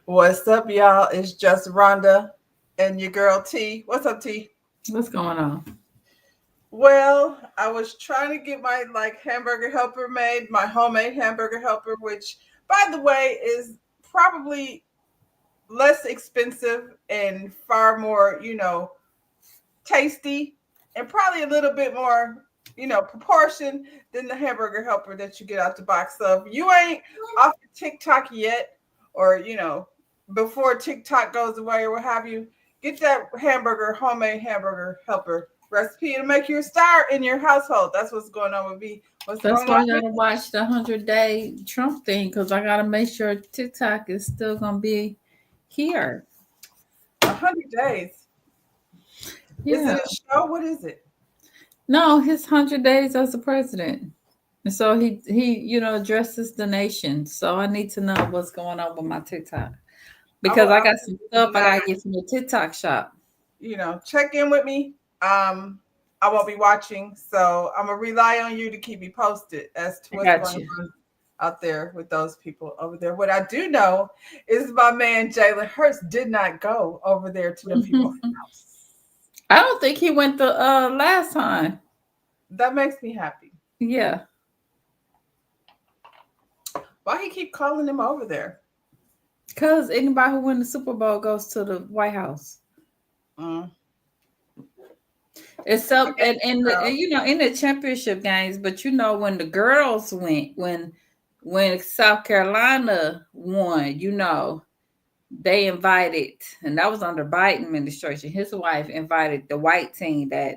What's up, y'all? It's just Rhonda and your girl T. What's up, T? What's going on? Well, I was trying to get my hamburger helper made, my homemade hamburger helper, which by the way is probably less expensive and far more, tasty and probably a little bit more, proportion than the hamburger helper that you get out the box. So if you ain't off of TikTok yet, or before TikTok goes away or what have you, get that homemade hamburger helper recipe. It'll make you a star in your household. That's what's going on with me. What's That's going why on I with gotta watch the 100-day Trump thing because I gotta make sure TikTok is still gonna be here. 100 days? Is Yeah. it a show? What is it? No, his 100 days as a president. And so he addresses the nation. So I need to know what's going on with my TikTok. Because I I got some stuff I will gotta get from the TikTok shop. check in with me. I won't be watching, so I'm gonna rely on you to keep me posted as to I what's got going you. on out there with those people over there. What I do know is my man Jalen Hurts did not go over there to them people's house. I don't think he went the last time. That makes me happy. Yeah. Why he keep calling them over there? Because anybody who wins the Super Bowl goes to the White House. Mm. I Except guess, and in the championship games, but when the girls went, when South Carolina won, they invited, and that was under Biden administration. His wife invited the white team that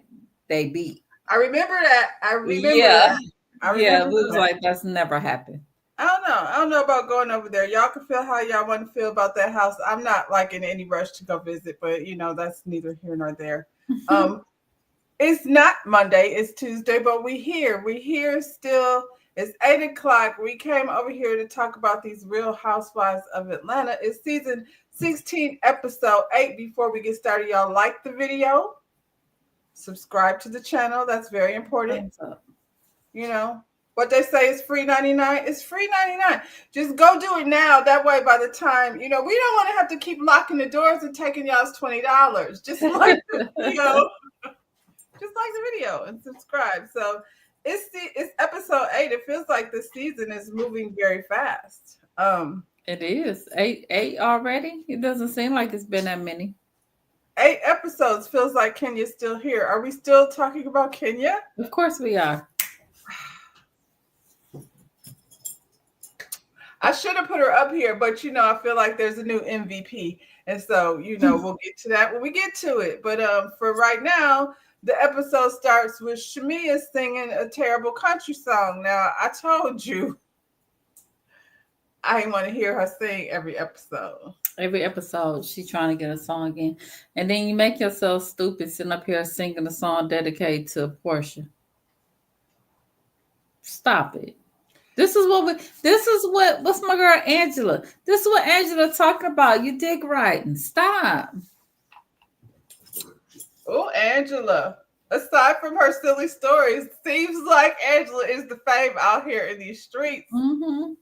they beat. I remember that. I remember Yeah, that. I yeah, it remember was that. like that's never happened. I don't know. I don't know about going over there. Y'all can feel how y'all want to feel about that house. I'm not like in any rush to go visit, but that's neither here nor there. Um, it's not Monday, it's Tuesday, but we here. We here still. It's 8 o'clock. We came over here to talk about these Real Housewives of Atlanta. It's season 16, episode 8. Before we get started, y'all like the video, subscribe to the channel. That's very important. Thumbs up. You know what they say is free 99. It's free 99. Just go do it now. That way, by the time we don't want to have to keep locking the doors and taking y'all's $20. Just like the video, and subscribe. So it's episode 8. It feels like the season is moving very fast. It is eight already. It doesn't seem like it's been that many. 8 episodes feels like Kenya's still here. Are we still talking about Kenya? Of course we are. I should have put her up here, but I feel like there's a new MVP. And so, we'll get to that when we get to it. But for right now, the episode starts with Shamia singing a terrible country song. Now, I told you I didn't want to hear her sing every episode. Every episode, she trying to get a song in, and then you make yourself stupid sitting up here singing a song dedicated to Portia. Stop it. What's my girl Angela? This is what Angela talking about. You dig writing. Stop. Oh, Angela. Aside from her silly stories, seems like Angela is the fave out here in these streets. Mm-hmm.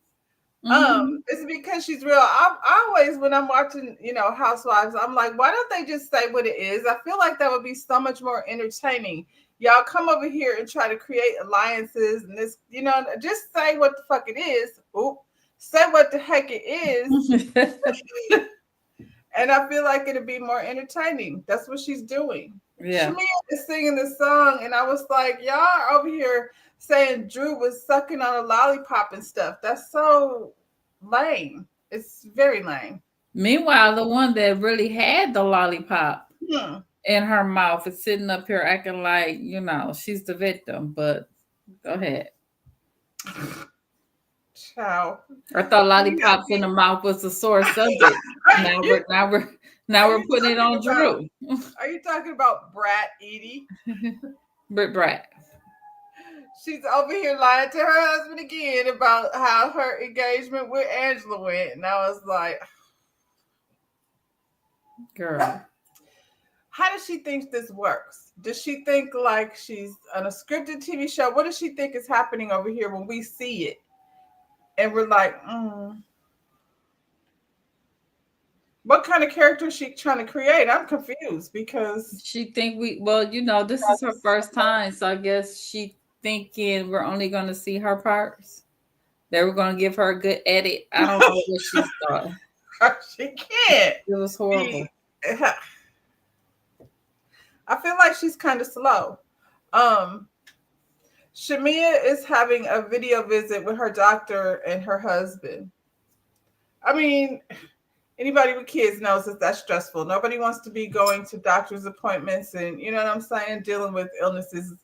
Mm-hmm. It's because she's real. I always, when I'm watching, Housewives, I'm like, why don't they just say what it is? I feel like that would be so much more entertaining. Y'all come over here and try to create alliances and this, just say what the fuck it is. Oop, say what the heck it is. And I feel like it'd be more entertaining. That's what she's doing. Yeah. Shamia is singing the song, and I was like, y'all are over here saying Drew was sucking on a lollipop and stuff. That's so lame. It's very lame. Meanwhile, the one that really had the lollipop Hmm. in her mouth is sitting up here acting like, she's the victim. But go ahead. Ciao. I thought lollipops in the mouth was a sore subject. Now You- we're putting it on Drew. Are you talking about Brat Edie? Brit Brat. She's over here lying to her husband again about how her engagement with Angela went. And I was like, Girl. how does she think this works? Does she think like she's on a scripted TV show? What does she think is happening over here when we see it? And we're like, What kind of character is she trying to create? I'm confused because She think this is her first time, so I guess she thinking we're only gonna see her parts. They were gonna give her a good edit. I don't know what she thought. she can't It was be. horrible. I feel like she's kind of slow. Um, Shamia is having a video visit with her doctor and her husband. I mean, anybody with kids knows that that's stressful. Nobody wants to be going to doctor's appointments and, you know what I'm saying, dealing with illnesses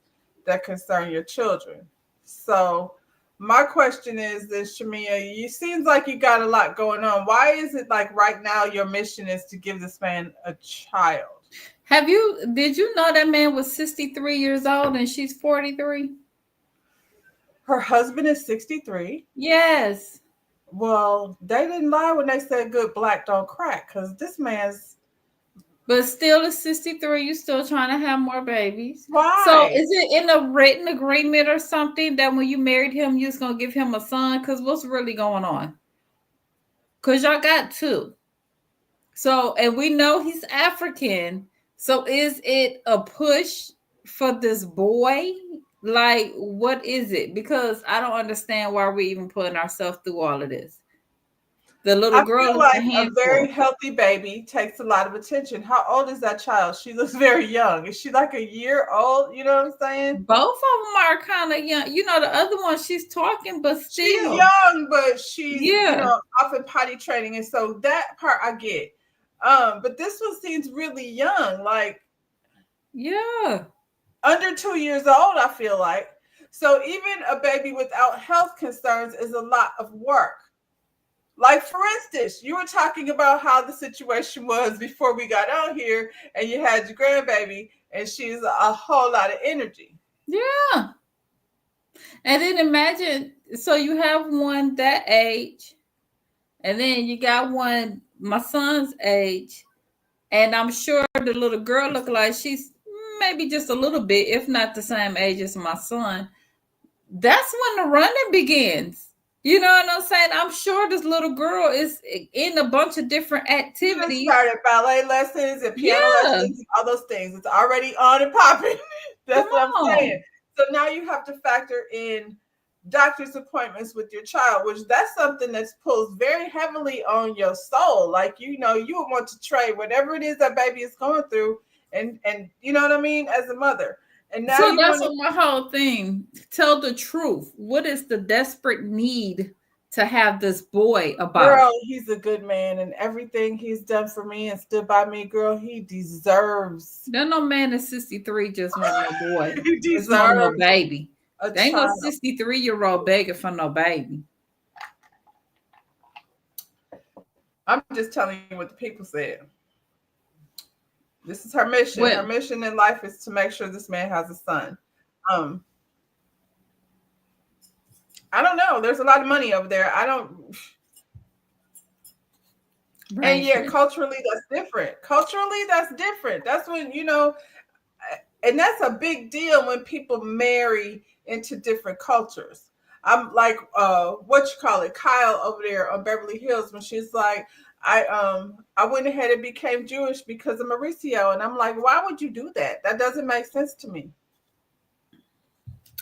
that concern your children. So, my question is this, Shamia, you seems like you got a lot going on. Why is it like right now your mission is to give this man a child? Did you know that man was 63 years old and she's 43? Her husband is 63. Yes. Well, they didn't lie when they said good black don't crack because this man's. But still at 63, you still trying to have more babies. So Why? is it in a written agreement or something that when you married him, you was gonna give him a son? Because what's really going on? Because y'all got two. So, and we know he's African. So is it a push for this boy? Like, what is it? Because I don't understand why we're even putting ourselves through all of this. The little I girl feel is a like a handful. very healthy baby takes a lot of attention. How old is that child? She looks very young. Is she like a year old? You know what I'm saying? Both of them are kind of young. The other one, she's talking, but She's still. young, but she's, Yeah. often potty training. And so that part I get. But this one seems really young, like Yeah. under 2 years old, I feel like. So even a baby without health concerns is a lot of work. Like, for instance, you were talking about how the situation was before we got on here, and you had your grandbaby, and she's a whole lot of energy. Yeah. And then imagine, so you have one that age, and then you got one my son's age, and I'm sure the little girl look like she's maybe just a little bit, if not the same age as my son. That's when the running begins. You know what I'm saying? I'm sure this little girl is in a bunch of different You just activities. started ballet lessons and piano Yeah, lessons and all those things. It's already on and popping. come That's what I'm saying. on. So now you have to factor in doctor's appointments with your child, which that's something that pulls very heavily on your soul. Like, you would want to trade whatever it is that baby is going through, and you know what I mean, as a mother. And now So you that's want to. what my whole thing. Tell the truth. What is the desperate need to have this boy about? Girl, he's a good man, and everything he's done for me and stood by me, girl, he deserves. There no man at 63 just want no boy. He Just want no deserves baby. a There ain't no child. 63-year-old begging for no baby. I'm just telling you what the people said. This is her mission. Her Well, mission in life is to make sure this man has a son. Um, I don't know. There's a lot of money over there. I don't. And yeah, Braintree. culturally that's different. Culturally that's different. That's when and that's a big deal when people marry into different cultures. I'm like what you call it, Kyle over there on Beverly Hills, when she's like, I went ahead and became Jewish because of Mauricio. And I'm like, why would you do that? That doesn't make sense to me.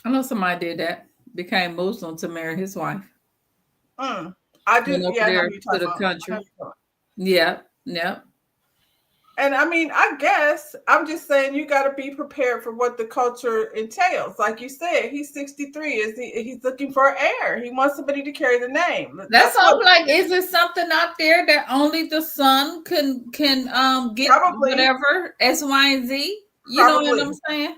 I know somebody did that. Became Muslim to marry his wife. Mm. I do, Went over yeah, I know there who you're to talking the about. I know country. who you're talking Yeah, yeah. And I mean, I guess I'm just saying you got to be prepared for what the culture entails. Like you said, he's 63. He's looking for an heir. He wants somebody to carry the name. That's That's all. what I'm like, is there something out there that only the son can get probably whatever X, Y, and Z? You know what I'm probably. saying?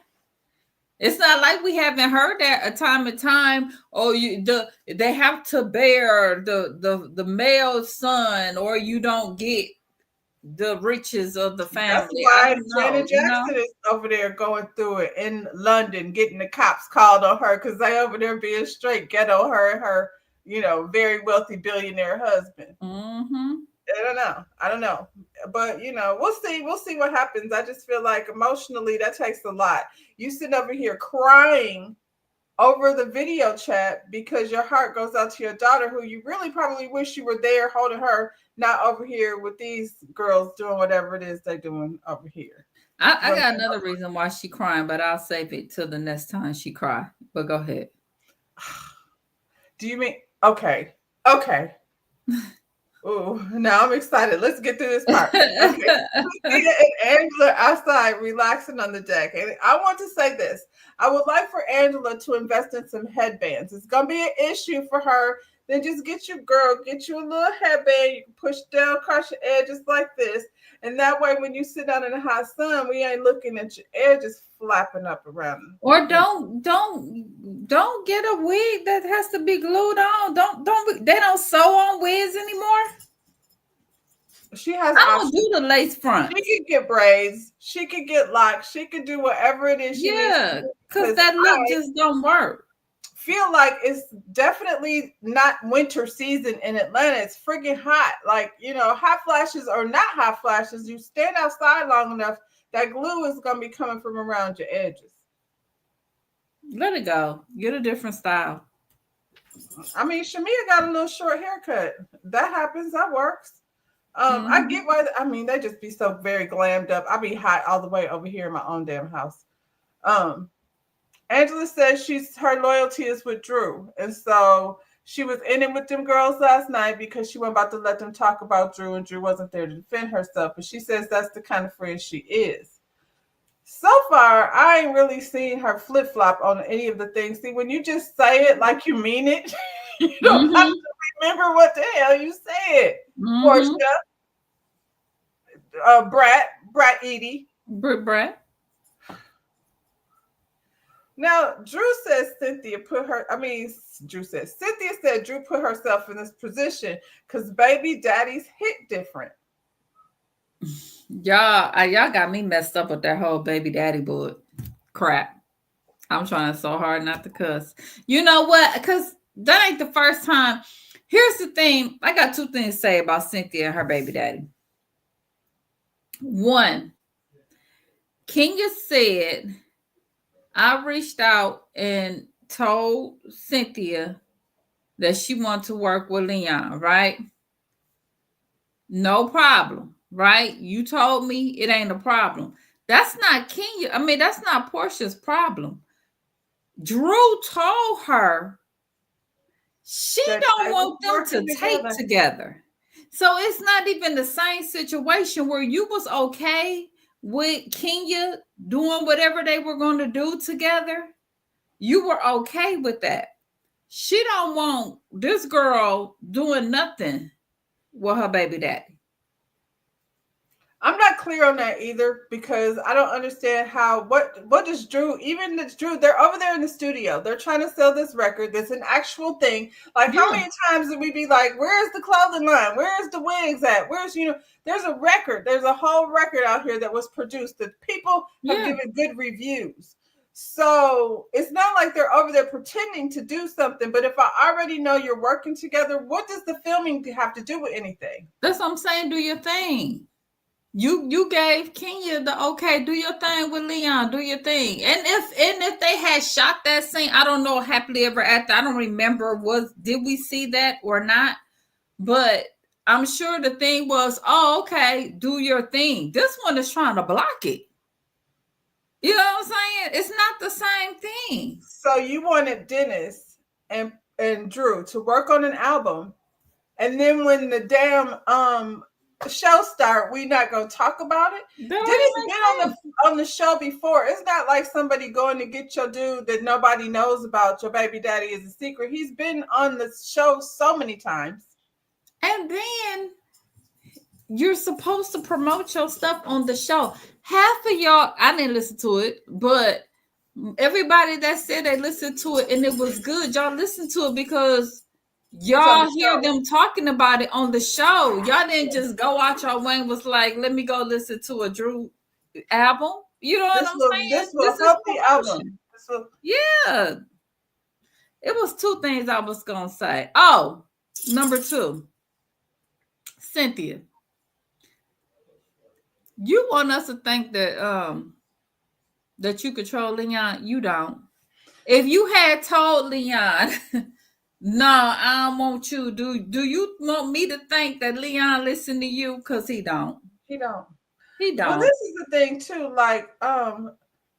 It's not like we haven't heard that a time and time. Oh, they have to bear the male son, or you don't get the riches of the That's family. I why don't know. Janet Jackson is over there going through it in London, getting the cops called on her because they over there being straight ghetto, her and her, very wealthy billionaire husband. Mm-hmm. I don't know. But we'll see. We'll see what happens. I just feel like emotionally that takes a lot. You sitting over here crying over the video chat because your heart goes out to your daughter, who you really probably wish you were there holding her, not over here with these girls doing whatever it is they're doing over here. I got another reason why she crying, but I'll save it till the next time she cry. But go ahead. Do you mean okay? Okay. Oh, now I'm excited. Let's get through this part. Okay. Cynthia and Angela outside relaxing on the deck. And I want to say this. I would like for Angela to invest in some headbands. It's gonna be an issue for her. Then just get you, girl, get you a little headband. You can push down across your edges like this. And that way when you sit down in the hot sun, we ain't looking at your edges flapping up around. Or don't get a wig that has to be glued on. Don't they don't sew on wigs anymore? She has I don't do the lace front. She can get braids. She can get locks. She can do whatever it is she needs. Because that look just don't work. Feel like it's definitely not winter season in Atlanta. It's freaking hot. Like, hot flashes or not hot flashes, you stand outside long enough, that glue is going to be coming from around your edges. Let it go. Get a different style. I mean, Shamia got a little short haircut. That happens. That works. I get why. They just be so very glammed up. I be hot all the way over here in my own damn house. Angela says her loyalty is with Drew, and so she was in it with them girls last night because she wasn't about to let them talk about Drew, and Drew wasn't there to defend herself. But she says that's the kind of friend she is. So far, I ain't really seen her flip flop on any of the things. See, when you just say it like you mean it, you don't have to remember what the hell you said. Portia, Brat Edie. Brat. Now, Cynthia said Drew put herself in this position because baby daddies hit different. Y'all got me messed up with that whole baby daddy bull crap. I'm trying so hard not to cuss. You know what? Because that ain't the first time. Here's the thing. I got two things to say about Cynthia and her baby daddy. One, Kenya said, I reached out and told Cynthia that she wanted to work with Leon, right? No problem, right? You told me it ain't a problem. That's not Kenya. That's not Portia's problem. Drew told her she don't want them to take together. So it's not even the same situation where you was okay with Kenya doing whatever they were going to do together. You were okay with that. She don't want this girl doing nothing with her baby daddy. I'm not clear on that either because I don't understand what does Drew, they're over there in the studio. They're trying to sell this record. That's an actual thing. Like how many times did we be like, where's the clothing line? Where's the wigs at? There's a record. There's a whole record out here that was produced that people have given good reviews. So it's not like they're over there pretending to do something. But if I already know you're working together, what does the filming have to do with anything? That's what I'm saying. Do your thing. You gave Kenya the okay, do your thing with Leon, do your thing. And if they had shot that scene, I don't know, happily ever after, I don't remember did we see that or not? But I'm sure the thing was, oh, okay, do your thing. This one is trying to block it. You know what I'm saying? It's not the same thing. So you wanted Dennis and Drew to work on an album, and then when the damn show start, we not gonna talk about it. Dennis been on the show before. It's not like somebody going to get your dude that nobody knows about. Your baby daddy is a secret. He's been on the show so many times. And then you're supposed to promote your stuff on the show. Half of y'all, I didn't listen to it, but everybody that said they listened to it and it was good, y'all listened to it because y'all hear them talking about it on the show. Y'all didn't just go out your way and was like, let me go listen to a Drew album. You know what I'm saying? This was a healthy album. Yeah. It was two things I was going to say. Oh, number two. Cynthia. You want us to think that that you control Leon? You don't. If you had told Leon, no, I don't want you. Do you want me to think that Leon listen to you? Because he don't. He don't. He Well, don't. this is the thing too. Like,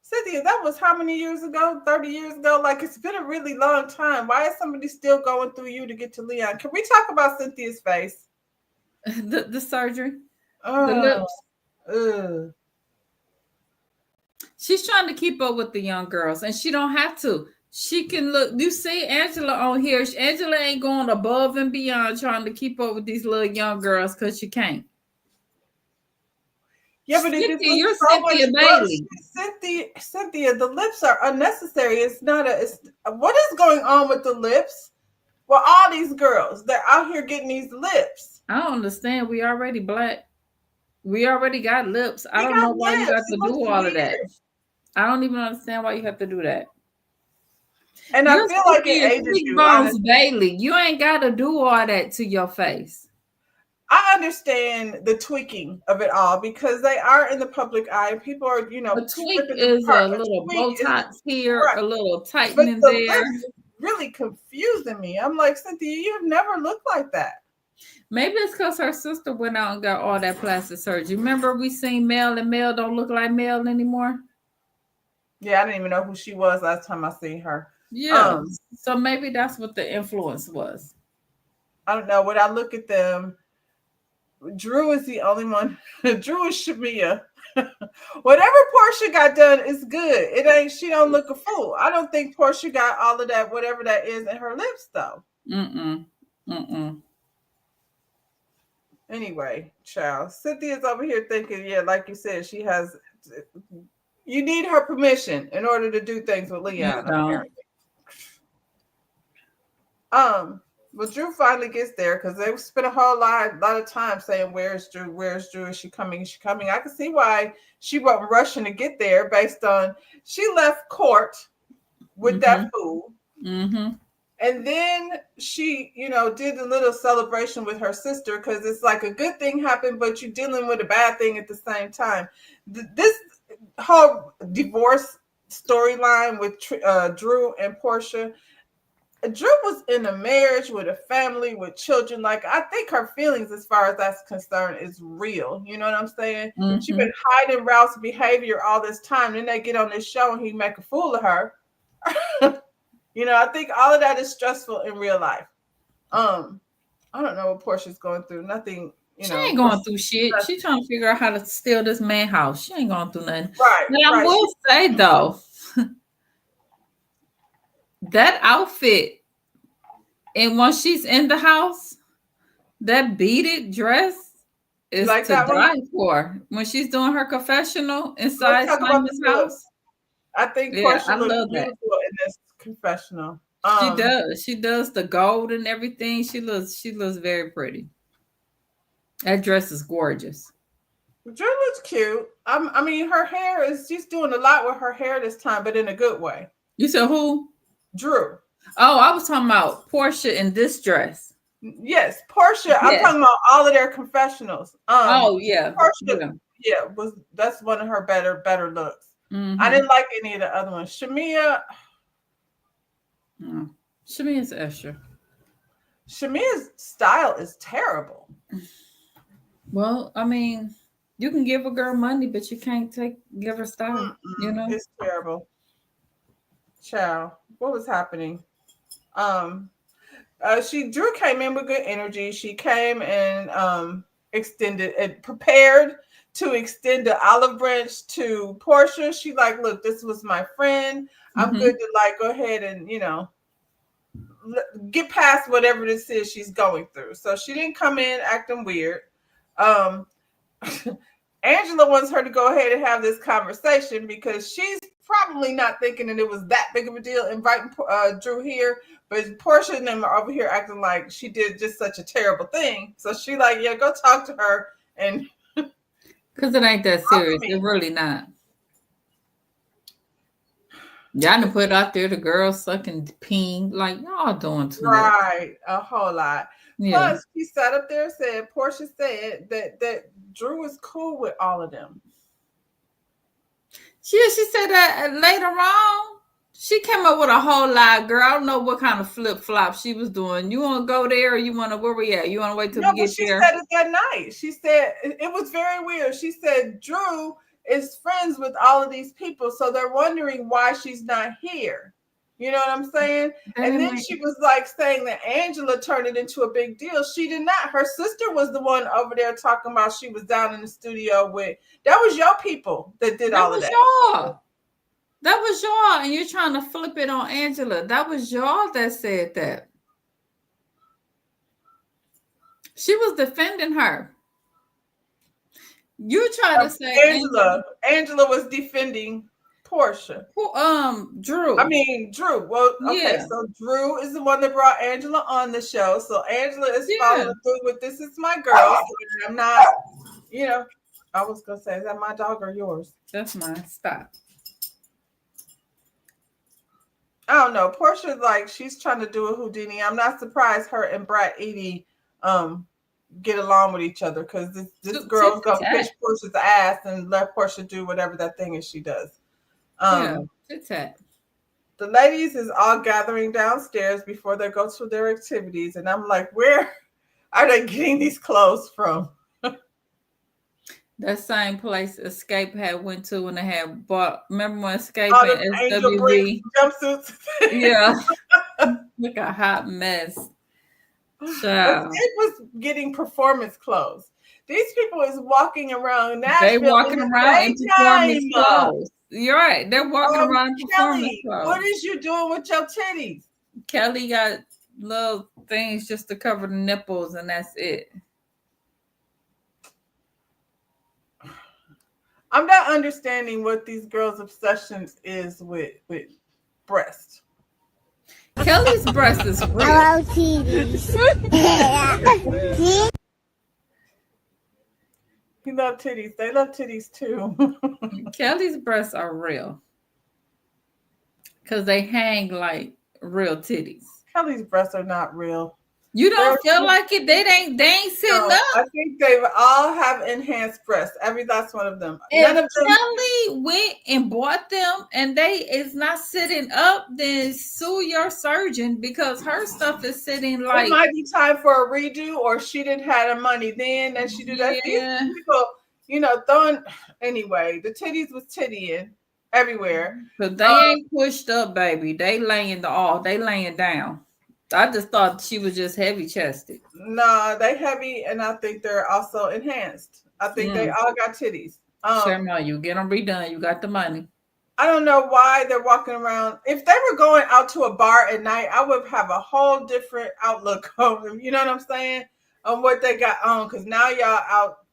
Cynthia, that was how many years ago? 30 years ago? Like, it's been a really long time. Why is somebody still going through you to get to Leon? Can we talk about Cynthia's face? The surgery, the Oh, lips. ugh. She's trying to keep up with the young girls, and she don't have to. She can look. You see Angela on here. Angela ain't going above and beyond trying to keep up with these little young girls because she can't. Yeah, but it just Cynthia, looks you're so much Cynthia gross. Bailey. Cynthia, the lips are unnecessary. It's not a. It's, what is going on with the lips? Well, all these girls, they're out here getting these lips. I don't understand. We already black. We already got lips. I They don't got know why you got lips. to It do looks all of that. weird. I don't even understand why you have to do that. And I You're feel like it Cynthia ages you, Cheekbones honestly. Bailey. You ain't got to do all that to your face. I understand the tweaking of it all because they are in the public eye. People are, A tweak ripping them is apart. a A little tweak is Botox here, right. a little But tightening the there. lips is really confusing me. I'm like, Cynthia, you've never looked like that. Maybe it's because her sister went out and got all that plastic surgery. Remember we seen Mel and Mel don't look like Mel anymore? Yeah, I didn't even know who she was last time I seen her. Yeah. So maybe that's what the influence was. I don't know. When I look at them, Drew is the only one. Drew is Shamia. Whatever Portia got done is good. It ain't. She don't look a fool. I don't think Portia got all of that, whatever that is, in her lips though. Anyway, child, Cynthia's over here thinking, yeah, like you said, she has. You need her permission in order to do things with Leon, apparently. Well, Drew finally gets there because they spent a whole lot of time saying, "Where's Drew? Where's Drew? Is she coming? Is she coming?" I can see why she wasn't rushing to get there, based on she left court with that fool, and then she, did a little celebration with her sister because it's like a good thing happened, but you're dealing with a bad thing at the same time. This whole divorce storyline with Drew and Portia. Drew was in a marriage with a family with children. Like, I think her feelings, as far as that's concerned, is real. You know what I'm saying? She's been hiding Ralph's behavior all this time. Then they get on this show and he make a fool of her. I think all of that is stressful in real life. I don't know what Portia's going through. Nothing. She ain't going through shit. She's trying to figure out how to steal this man's house. She ain't going through nothing. Right. But I will say though, that outfit, and once she's in the house, that beaded dress is like to die for. When she's doing her confessional inside Simon's house, I think Portia looks beautiful in this confessional. She does. She does the gold and everything. She looks very pretty. That dress is gorgeous. Drew looks cute. I mean, her hair is. She's doing a lot with her hair this time, but in a good way. You said who? Drew. Oh, I was talking about Portia in this dress. Yes, Portia. Yes. I'm talking about all of their confessionals. Yeah. Portia. Yeah, that's one of her better looks. I didn't like any of the other ones. Shamia. Shamia's extra. Shamia's style is terrible. Well, I mean, you can give a girl money, but you can't give her style. It's terrible. Child, what was happening? Drew came in with good energy. She came and prepared to extend the olive branch to Portia. She like, look, this was my friend. I'm good to go ahead and get past whatever this is she's going through. So she didn't come in acting weird. Angela wants her to go ahead and have this conversation because she's probably not thinking that it was that big of a deal inviting Drew here, but Portia and them are over here acting like she did just such a terrible thing. So she like, yeah, go talk to her, and because it ain't that serious. It's really not. Y'all done put out there the girls sucking peen, like y'all doing too much. Right, a whole lot. Yeah. Plus, she sat up there and said, Portia said that Drew is cool with all of them. Yeah, she said that later on. She came up with a whole lot, girl. I don't know what kind of flip flop she was doing. You want to go there, or you want to where we at? You want to wait till No, we but get she there? said it that night. She said it was very weird. She said Drew is friends with all of these people, so they're wondering why she's not here. You know what I'm saying? That And didn't then make she was like saying that Angela turned it into a big deal. She did not. Her sister was the one over there talking about she was down in the studio with. That was your people that did that all of was that. y'all. That was y'all, and you're trying to flip it on Angela. That was y'all that said that. She was defending her. You try to say Angela was defending Portia. Drew. I mean, Drew. Well, okay, Yeah, so Drew is the one that brought Angela on the show. So Angela is yeah. following through with "This is my girl." So I'm not, you know. I was gonna say, is that my dog or yours? That's mine. Stop. I don't know. Portia's like she's trying to do a Houdini. I'm not surprised her and Brat Edie get along with each other because this girl's gonna kiss Portia's ass and let Portia do whatever that thing is she does. Yeah, it's that. The ladies is all gathering downstairs before they go to their activities, and I'm like, where are they getting these clothes from? That same place Escape had went to when they had bought. Remember when Escape All and the Angel Briggs SWV? jumpsuits. Yeah, look a hot mess. Child. Escape was getting performance clothes. These people is walking around They Nashville in walking the around in performance daytime. clothes. You're right. They're walking around in performance Kelly, clothes. what is you doing with your titties? Kelly got little things just to cover the nipples, and that's it. I'm not understanding what these girls' obsessions is with breast. Kelly's breast is real. Hello, titties. He love titties. They love titties too. Kelly's breasts are real because they hang like real titties. Kelly's breasts are not real. You don't feel like it? They ain't sitting up. I think they all have enhanced breasts. Every last one of them. If None of them. Kelly went and bought them and they is not sitting up, then sue your surgeon because her stuff is sitting like. It might be time for a redo, or she didn't have the money then, and she do that. Yeah. These people, throwing anyway. The titties was tittying everywhere. But they ain't pushed up, baby. They laying down. I just thought she was just heavy chested. No, they heavy, and I think they're also enhanced. I think they all got titties. Sure, you get them redone. You got the money. I don't know why they're walking around. If they were going out to a bar at night, I would have a whole different outlook on them. You know what I'm saying? On what they got on, because now y'all out,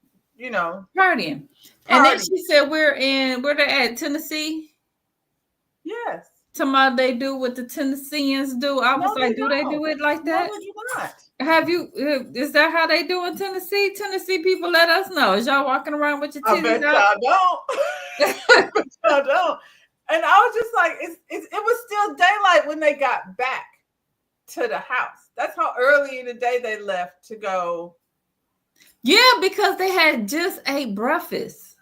partying. And then she said where they at, Tennessee? Yes. Tomorrow they do what the Tennesseans do. I was like, do they do it like that? No, they do not. Have you? Is that how they do in Tennessee? Tennessee people, let us know. Is y'all walking around with your titties out? I bet y'all don't. Y'all don't. And I was just like, it was still daylight when they got back to the house. That's how early in the day they left to go. Yeah, because they had just ate breakfast.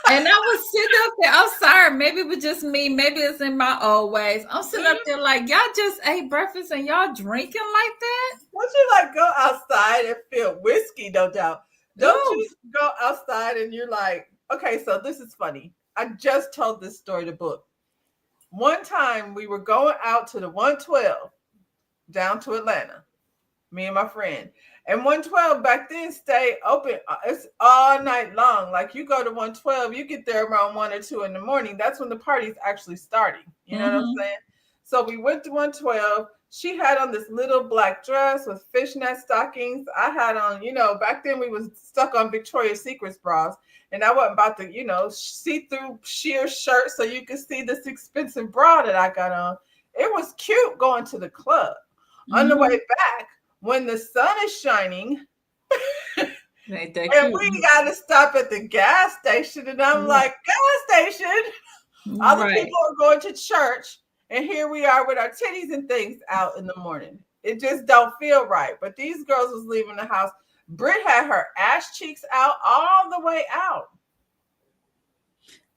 And I was sitting up there. I'm sorry, maybe it was just me. Maybe it's in my old ways. I'm sitting up there like, y'all just ate breakfast and y'all drinking like that? Don't you go outside and feel whiskey, no doubt? Don't you go outside and you're like, okay, so this is funny. I just told this story to Book. One time we were going out to the 112 down to Atlanta, me and my friend. And 112 back then stayed open. It's all night long. Like you go to 112, you get there around 1 or 2 in the morning. That's when the party's actually starting. You know what I'm saying? So we went to 112. She had on this little black dress with fishnet stockings. I had on, back then we was stuck on Victoria's Secret bras. And I wasn't about to, see-through sheer shirt so you could see this expensive bra that I got on. It was cute going to the club. On the way back, when the sun is shining, and we got to stop at the gas station. And I'm like, gas station? Other people are going to church. And here we are with our titties and things out in the morning. It just don't feel right. But these girls was leaving the house. Britt had her ass cheeks out all the way out.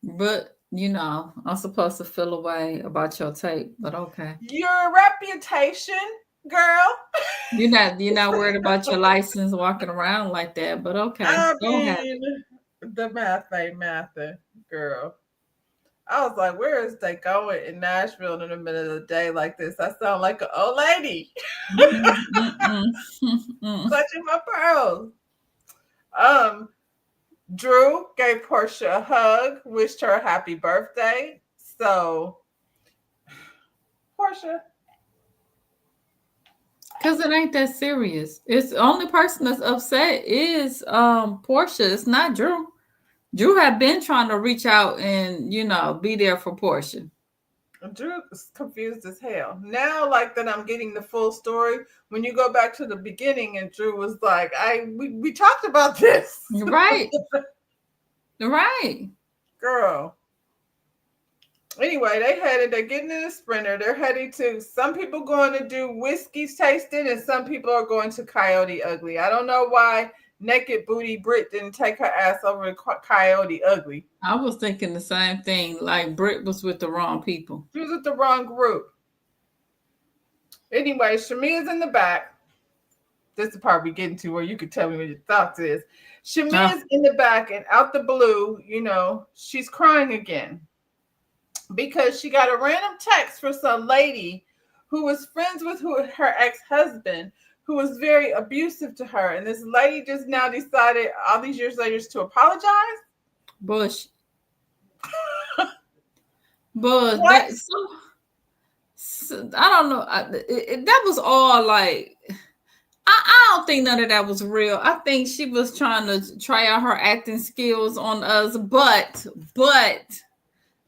But I'm supposed to feel a way about your tape, but okay. Your reputation, girl. You're not worried about your license walking around like that, but okay. I Go ahead. mean, the math ain't mathing, girl. I was like, where is they going in Nashville in the middle of the day like this? I sound like an old lady Mm-mm, mm-mm, mm-mm. clutching my pearls. Um, Drew gave Portia a hug, wished her a happy birthday. So, Portia, Cause it ain't that serious. It's the only person that's upset is Portia. It's not Drew. Drew had been trying to reach out and be there for Portia. Drew is confused as hell. Now, like that, I'm getting the full story. When you go back to the beginning, and Drew was like, we talked about this, Right. Right. girl." Anyway, they're getting in a sprinter. They're heading to, some people going to do whiskey tasting and some people are going to Coyote Ugly. I don't know why Naked Booty Brit didn't take her ass over to Coyote Ugly. I was thinking the same thing. Like Britt was with the wrong people. She was with the wrong group. Anyway, Shamia's in the back. This is the part we get into where you could tell me what your thoughts is. Shamia's in the back and out the blue, she's crying again. Because she got a random text from some lady who was friends with her ex-husband, who was very abusive to her. And this lady just now decided all these years later to apologize. Bush. But I don't know. That was all like, I don't think none of that was real. I think she was trying to try out her acting skills on us, but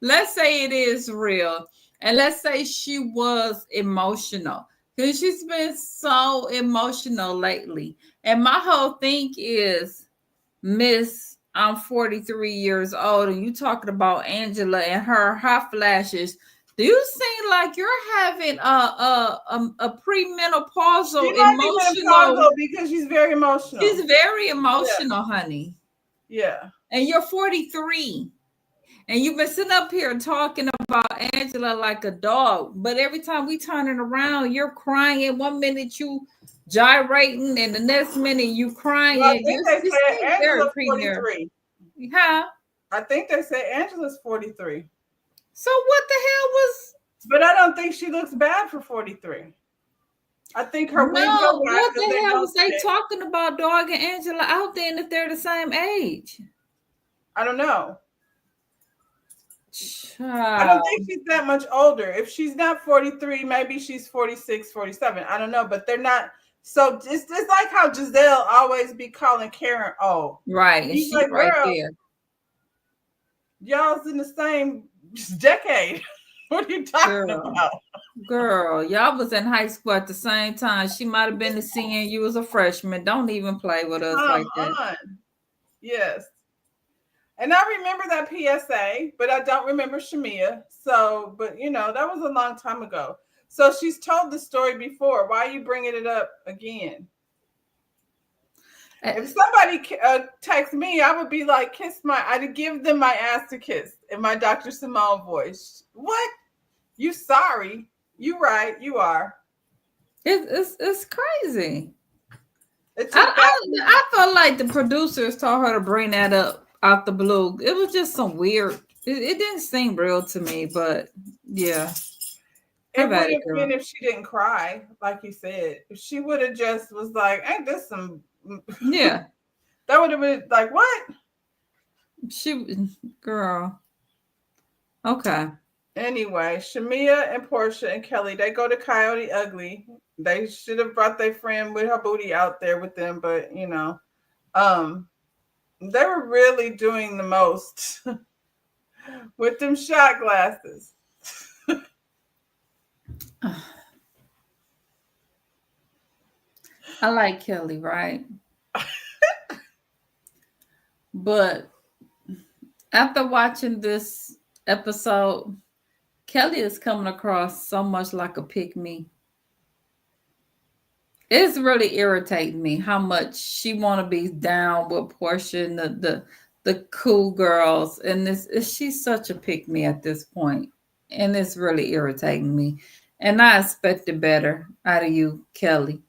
let's say it is real. And let's say she was emotional. Because she's been so emotional lately. And my whole thing is, Miss, I'm 43 years old, and you talking about Angela and her hot flashes. Do you seem like you're having a premenopausal emotional? Because she's very emotional. She's very emotional, honey. Yeah. And you're 43. And you've been sitting up here talking about Angela like a dog, but every time we turn it around, you're crying. 1 minute you gyrating, and the next minute you crying. Well, I think they said Angela's 43. Huh? I think they said Angela's 43. So what the hell was? But I don't think she looks bad for 43. I think her wings are wide. What the hell was they talking about, Dog and Angela out there, and if they're the same age? I don't know. Child. I don't think she's that much older. If she's not 43, maybe she's 46, 47. I don't know, but they're not. So it's like how Giselle always be calling Karen old. Right. And she's like, right there. Y'all's in the same decade. What are you talking about? Girl, y'all was in high school at the same time. She might have been a senior. You was a freshman. Don't even play with us like that. Yes. And I remember that PSA, but I don't remember Shamia. So, but that was a long time ago. So she's told the story before. Why are you bringing it up again? If somebody texts me, I would be like, I'd give them my ass to kiss in my Dr. Simone voice. What? You sorry? You right? You are. It's crazy. I felt like the producers told her to bring that up out the blue. It was just some weird. It didn't seem real to me, but yeah. It would have been if she didn't cry, like you said. If she would have just was like, "Ain't this some?" Yeah, that would have been like, "What?" Girl. Okay. Anyway, Shamia and Portia and Kelly, they go to Coyote Ugly. They should have brought their friend with her booty out there with them, but they were really doing the most with them shot glasses. I like Kelly, right? But after watching this episode, Kelly is coming across so much like a pick-me. It's really irritating me how much she want to be down with Portia and the the cool girls, and she's such a pick me at this point, and it's really irritating me. And I expected better out of you, Kelly.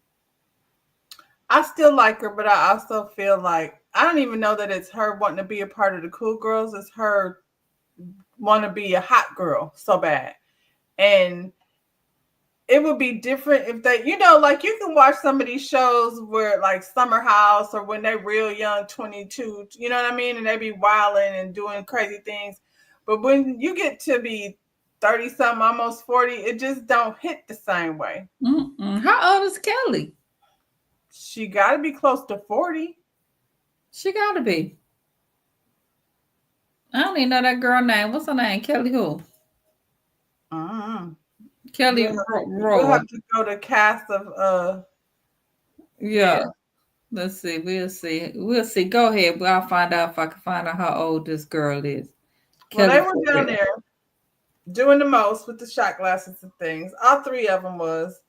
I still like her, but I also feel like I don't even know that it's her wanting to be a part of the cool girls. It's her want to be a hot girl so bad. And it would be different if they, like you can watch some of these shows where like Summer House or when they're real young, 22, you know what I mean? And they be wilding and doing crazy things. But when you get to be 30 something, almost 40, it just don't hit the same way. How old is Kelly? She got to be close to 40. She got to be. I don't even know that girl name. What's her name? Kelly who? Kelly You'll have to go to cast of yeah. Let's see. We'll see. We'll see. Go ahead. I'll find out if I can find out how old this girl is. Well, they were down there doing the most with the shot glasses and things. All three of them was.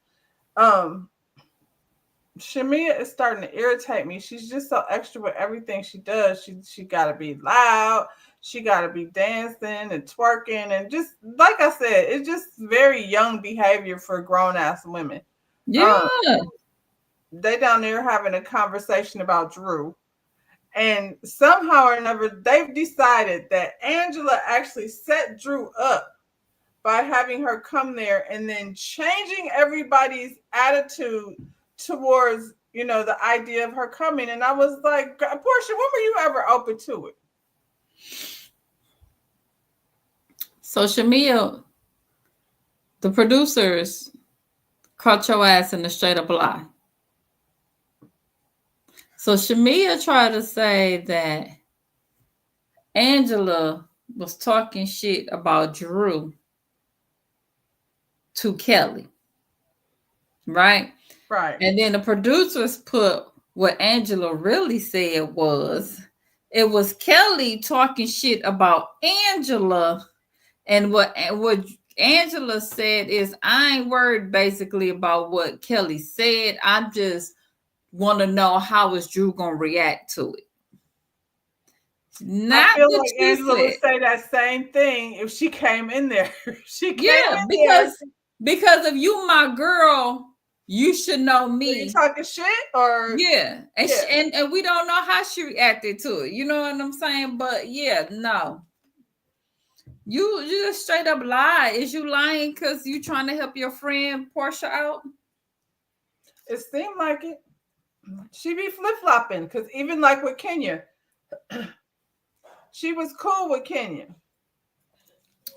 Shamia is starting to irritate me. She's just so extra with everything she does. She got to be loud. She got to be dancing and twerking and just like I said, it's just very young behavior for grown ass women. Yeah. They down there having a conversation about Drew. And somehow or another, they've decided that Angela actually set Drew up by having her come there and then changing everybody's attitude towards, the idea of her coming. And I was like, Portia, when were you ever open to it? So Shamia, the producers caught your ass in a straight up lie. So Shamia tried to say that Angela was talking shit about Drew to Kelly. Right? Right. And then the producers put what Angela really said was, it was Kelly talking shit about Angela. And what Angela said is, I ain't worried basically about what Kelly said. I just want to know how is Drew going to react to it. Not I feel like Angela would say that same thing if she came in there. She came in because if you my girl, you should know me. Are you talking shit or yeah, and and we don't know how she reacted to it. You know what I'm saying? But yeah, no. You just straight up lie. Is you lying because you trying to help your friend Portia out? It seemed like it. She be flip-flopping because even like with Kenya, she was cool with Kenya.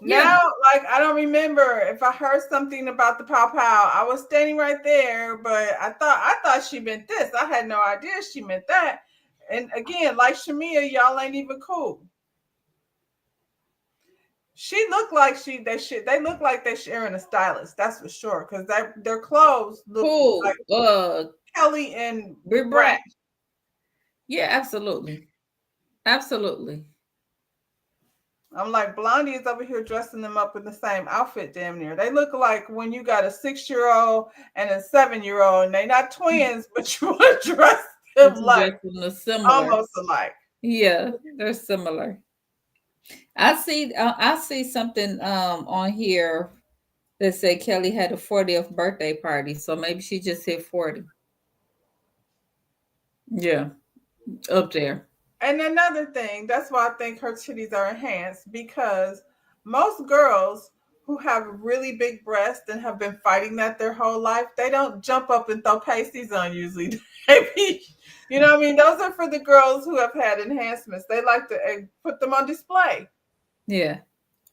Now, like, I don't remember if I heard something about the pow pow. I was standing right there, but I thought she meant this. I had no idea she meant that. And again, like Shamia, y'all ain't even cool. She looked like they look like they're sharing a stylist. That's for sure. Because their clothes look like Kelly and Brett. Yeah, absolutely. Absolutely. I'm like, Blondie is over here dressing them up in the same outfit damn near. They look like when you got a 6-year-old and a 7-year-old, and they're not twins, but you want to dress them like almost alike. Yeah, they're similar. I see something on here that said Kelly had a 40th birthday party, so maybe she just hit 40. Yeah, up there. And another thing, that's why I think her titties are enhanced, because most girls who have really big breasts and have been fighting that their whole life, they don't jump up and throw pasties on usually. You know what I mean? Those are for the girls who have had enhancements. They like to put them on display. Yeah.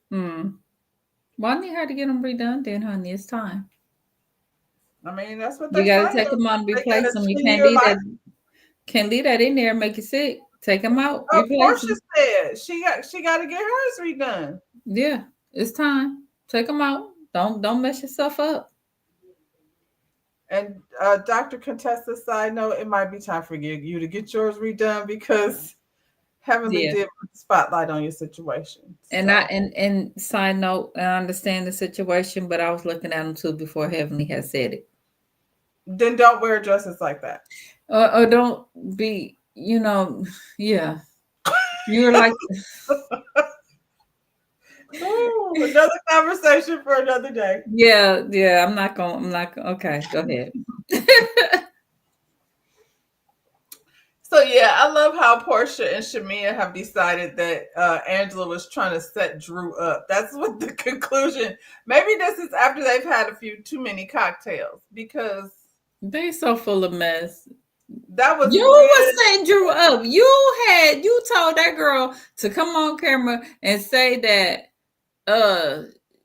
Well, I need her to get them redone then, honey. It's time. I mean, that's what you got to take them on and replace them. You can't leave that in there and make you sick. Take them out. Of course, she said she got to get hers redone. Yeah, it's time. Take them out. Don't mess yourself up. And Dr. Contessa, side note, it might be time for you to get yours redone because Heavenly did put the spotlight on your situation. And so. And side note, I understand the situation, but I was looking at them too before Heavenly had said it. Then don't wear dresses like that. Or don't be, yeah. You were like, Ooh, another conversation for another day. yeah, yeah. I'm not gonna. Okay, go ahead. So yeah, I love how Portia and Shamia have decided that Angela was trying to set Drew up. That's what the conclusion. Maybe this is after they've had a few too many cocktails because They so full of mess. that was You was real. setting Drew up. You told that girl to come on camera and say that uh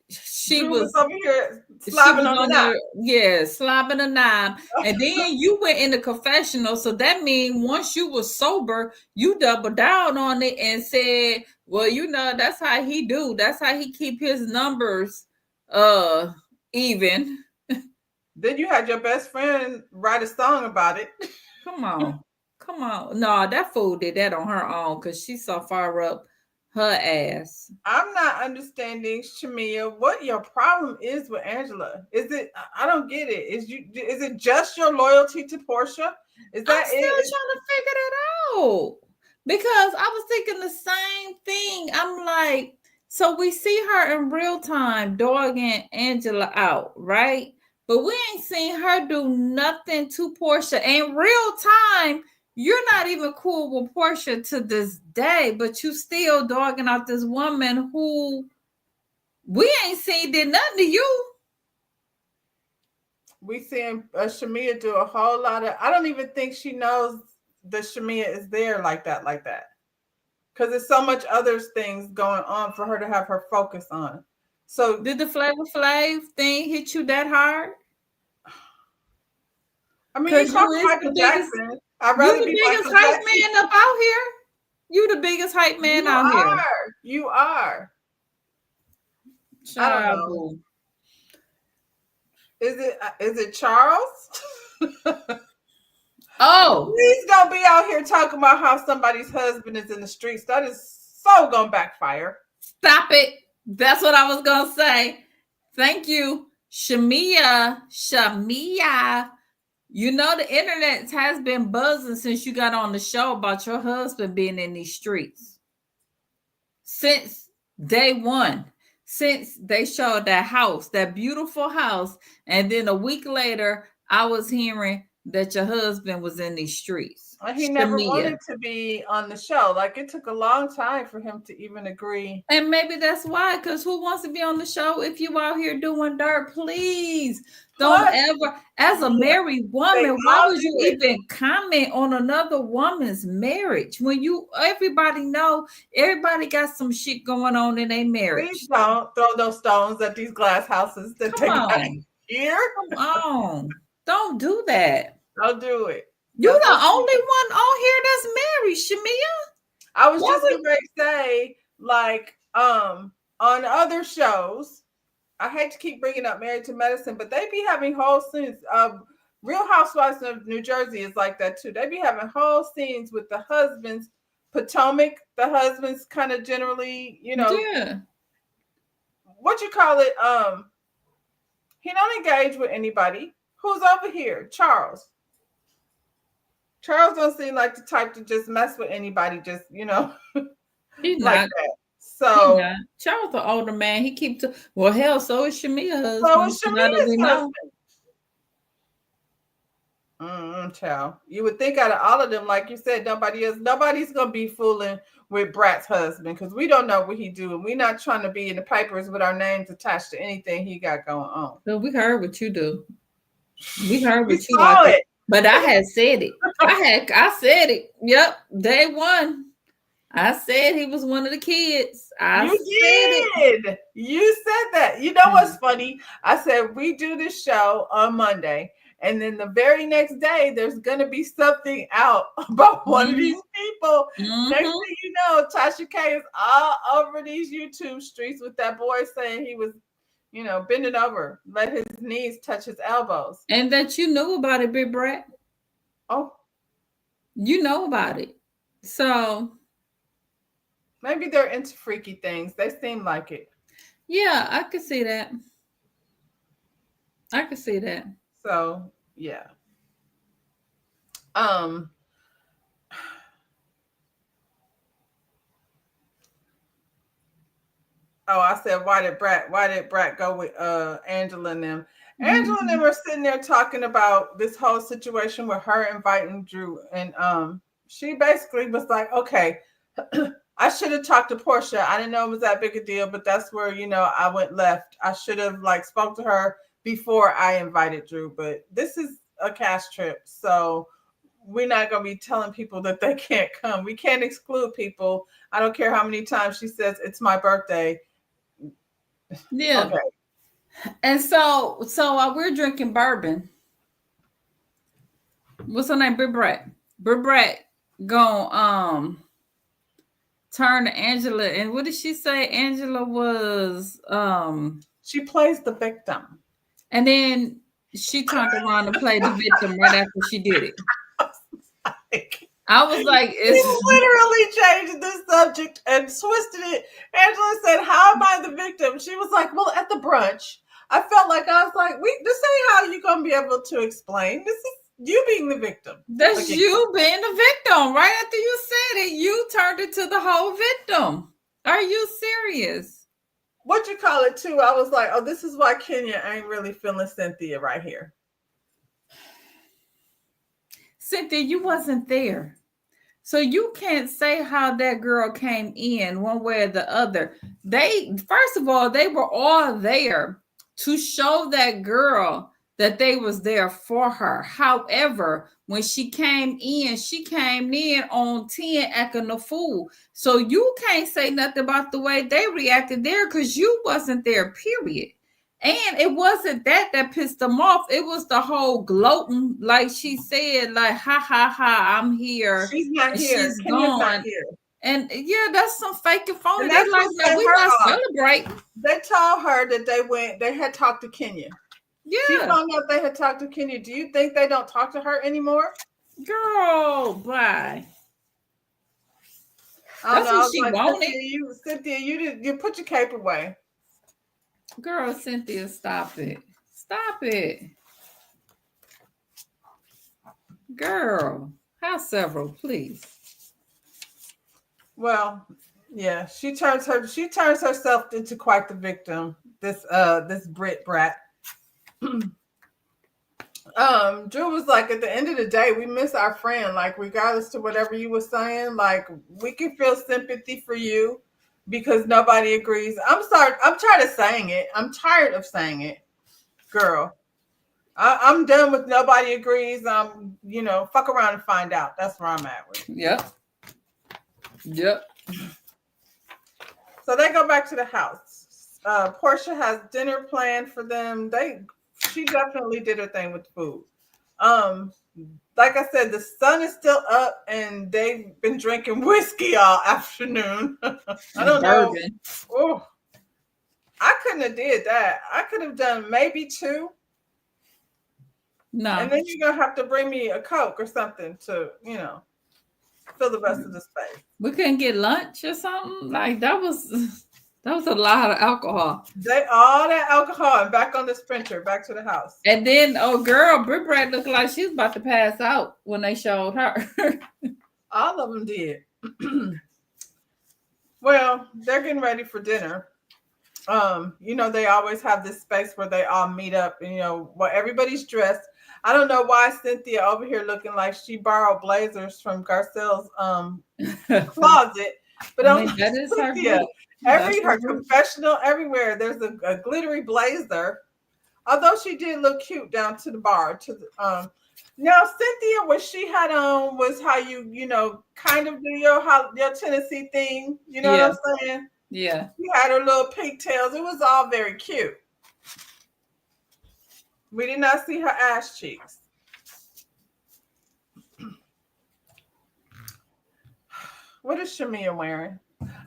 she Drew was was over here she slobbing was on the on knot. there, yeah, slobbing a knob. And then you went in the confessional. So that means once you were sober, you doubled down on it and said, well, that's how he do. That's how he keep his numbers uh even. Then you had your best friend write a song about it. Come on. Come on. No, that fool did that on her own because she's so far up her ass. I'm not understanding, Shamia, what your problem is with Angela. Is it? I don't get it. Is it just your loyalty to Portia? Is I'm that still it? trying to figure that out because I was thinking the same thing. I'm like, so we see her in real time dogging Angela out, right? But we ain't seen her do nothing to Portia in real time. You're not even cool with Portia to this day, but you still dogging out this woman who we ain't seen did nothing to you. We seeing Shamia do a whole lot of. I don't even think she knows that Shamia is there like that, because there's so much other things going on for her to have her focus on. So, Did the Flavor Flav thing hit you that hard? I mean, you Cause call you me is the Michael biggest, Jackson. I'd you rather the be biggest Michael hype Jackson. man up out here. You the biggest hype man You out here. are. You are. I don't Child know. boo. Is it Charles? Oh, He's gonna be out here talking about how somebody's husband is in the streets. That is so gonna backfire. stop it. That's what I was gonna say. Thank you. Shamia. Shamia. You know the internet has been buzzing since you got on the show about your husband being in these streets. Since day one, since they showed that house, that beautiful house, and then a week later, I was hearing that your husband was in these streets. He never Shamia. wanted to be on the show. Like it took a long time for him to even agree. And maybe that's why, because who wants to be on the show if you out here doing dirt? Please don't Plus, ever, as a married they woman, why all would do you it. even comment on another woman's marriage when everybody got some shit going on in their Please marriage? don't throw those stones at these glass houses that Come they got on, here. come on, don't do that. Don't do it. You That's the what only one on here that's married, Shamia. I was Why just would gonna say, like, on other shows, I hate to keep bringing up Married to Medicine, but they be having whole scenes. Real Housewives of New Jersey is like that too. They be having whole scenes with the husbands. Potomac, the husbands kind of generally, yeah. what you call it? He don't engage with anybody. Who's over here? Charles. Charles don't seem like the type to just mess with anybody, just He's like not. that. He So, not. Charles, the older man, he keep to. Well, hell, so is Shamia's so husband. is Now that Shamia's we know, husband. Child. You would think out of all of them, like you said, nobody's gonna be fooling with Brat's husband because we don't know what he do, and we're not trying to be in the papers with our names attached to anything he got going on. so we heard what you do. We heard We what you like saw it, it. but I had said it. I said it. Yep, day one. I said he was one of the kids. I You said it. did. You said that. You know what's funny? I said we do this show on Monday, and then the very next day, there's gonna be something out about one of these people. Next Mm-hmm. thing you know, Tasha K is all over these YouTube streets with that boy saying he was, bending over, let his knees touch his elbows. And that you knew about it, Big Brat. Oh, You know about it. So maybe they're into freaky things. They seem like it. yeah, I could see that. I could see that. So yeah. Um, Oh, I said, why did Brat go with Angela and them? Angela and them Mhm. were sitting there talking about this whole situation with her inviting Drew. And she basically was like, okay, I should have talked to Portia. I didn't know it was that big a deal, but that's where, I went left. I should have like spoke to her before I invited Drew. But this is a cast trip. So we're not gonna be telling people that they can't come. We can't exclude people. I don't care how many times she says it's my birthday. Yeah. Okay. And so while we're drinking bourbon, what's her name? Brit Brat. Brit Brat gonna turn to Angela, and what did she say? Angela was She plays the victim. and then she turned around and played the victim right after she did it. Like, I was like, he it's literally changed the subject and twisted it. Angela said, "How am I the victim?" She was like, "Well, at the brunch, I felt like I was like, this ain't how you gonna be able to explain. This is you being the victim." that's Again. you being the victim. Right after you said it, you turned it to the whole victim. Are you serious? What you call it too? I was like, "Oh, this is why Kenya ain't really feeling Cynthia right here." Cynthia, you wasn't there. So you can't say how that girl came in one way or the other. They first of all, they were all there to show that girl that they was there for her. However, when she came in on 10 acting a fool. So you can't say nothing about the way they reacted there because you wasn't there, period. And it wasn't that pissed them off. It was the whole gloating, like she said, like, ha ha ha, I'm here She's not and here. she's Kenya's not gone. here, And yeah, that's some fake and phony. and They that's like, what no, set we her not off. celebrating. They told her that they had talked to Kenya. She Yeah, found out they had talked to Kenya. Do you think they don't talk to her anymore? girl, bye. I don't That's know. I what was she like, wanted. Cynthia, you put your cape away. Girl, Cynthia, stop it. Stop it. Girl, have several, please. Well, yeah, she turns herself into quite the victim. This Brit Brat. Drew was like, at the end of the day, we miss our friend. Like, regardless to whatever you were saying, like, we can feel sympathy for you because nobody agrees. I'm sorry. I'm tired of saying it. I'm tired of saying it, girl. I'm done with nobody agrees. Fuck around and find out. That's where I'm at with it. Yep. Yep. So they go back to the house. Portia has dinner planned for them. She definitely did her thing with the food. Um, like I said, the sun is still up, and they've been drinking whiskey all afternoon. I And don't know. bourbon. Oh, I couldn't have did that. I could have done maybe two, and No. then you're gonna have to bring me a Coke or something to, fill the rest of the space. We couldn't get lunch or something. Like that was a lot of alcohol. They all that alcohol and back on the sprinter, back to the house. And then, oh girl, Brit Brat looked like she was about to pass out when they showed her. All of them did. Well, they're getting ready for dinner. They always have this space where they all meet up, and everybody's dressed. I don't know why Cynthia over here looking like she borrowed blazers from Garcelle's closet, but I I'm mean, like, that is her Cynthia, group. That's her her group. confessional everywhere. There's a glittery blazer. Although she did look cute down to the bar. Now Cynthia, what she had on was how you kind of do your Tennessee thing. You know what Yeah, I'm saying? yeah. She had her little pigtails. It was all very cute. We did not see her ass cheeks. What is Shamia wearing?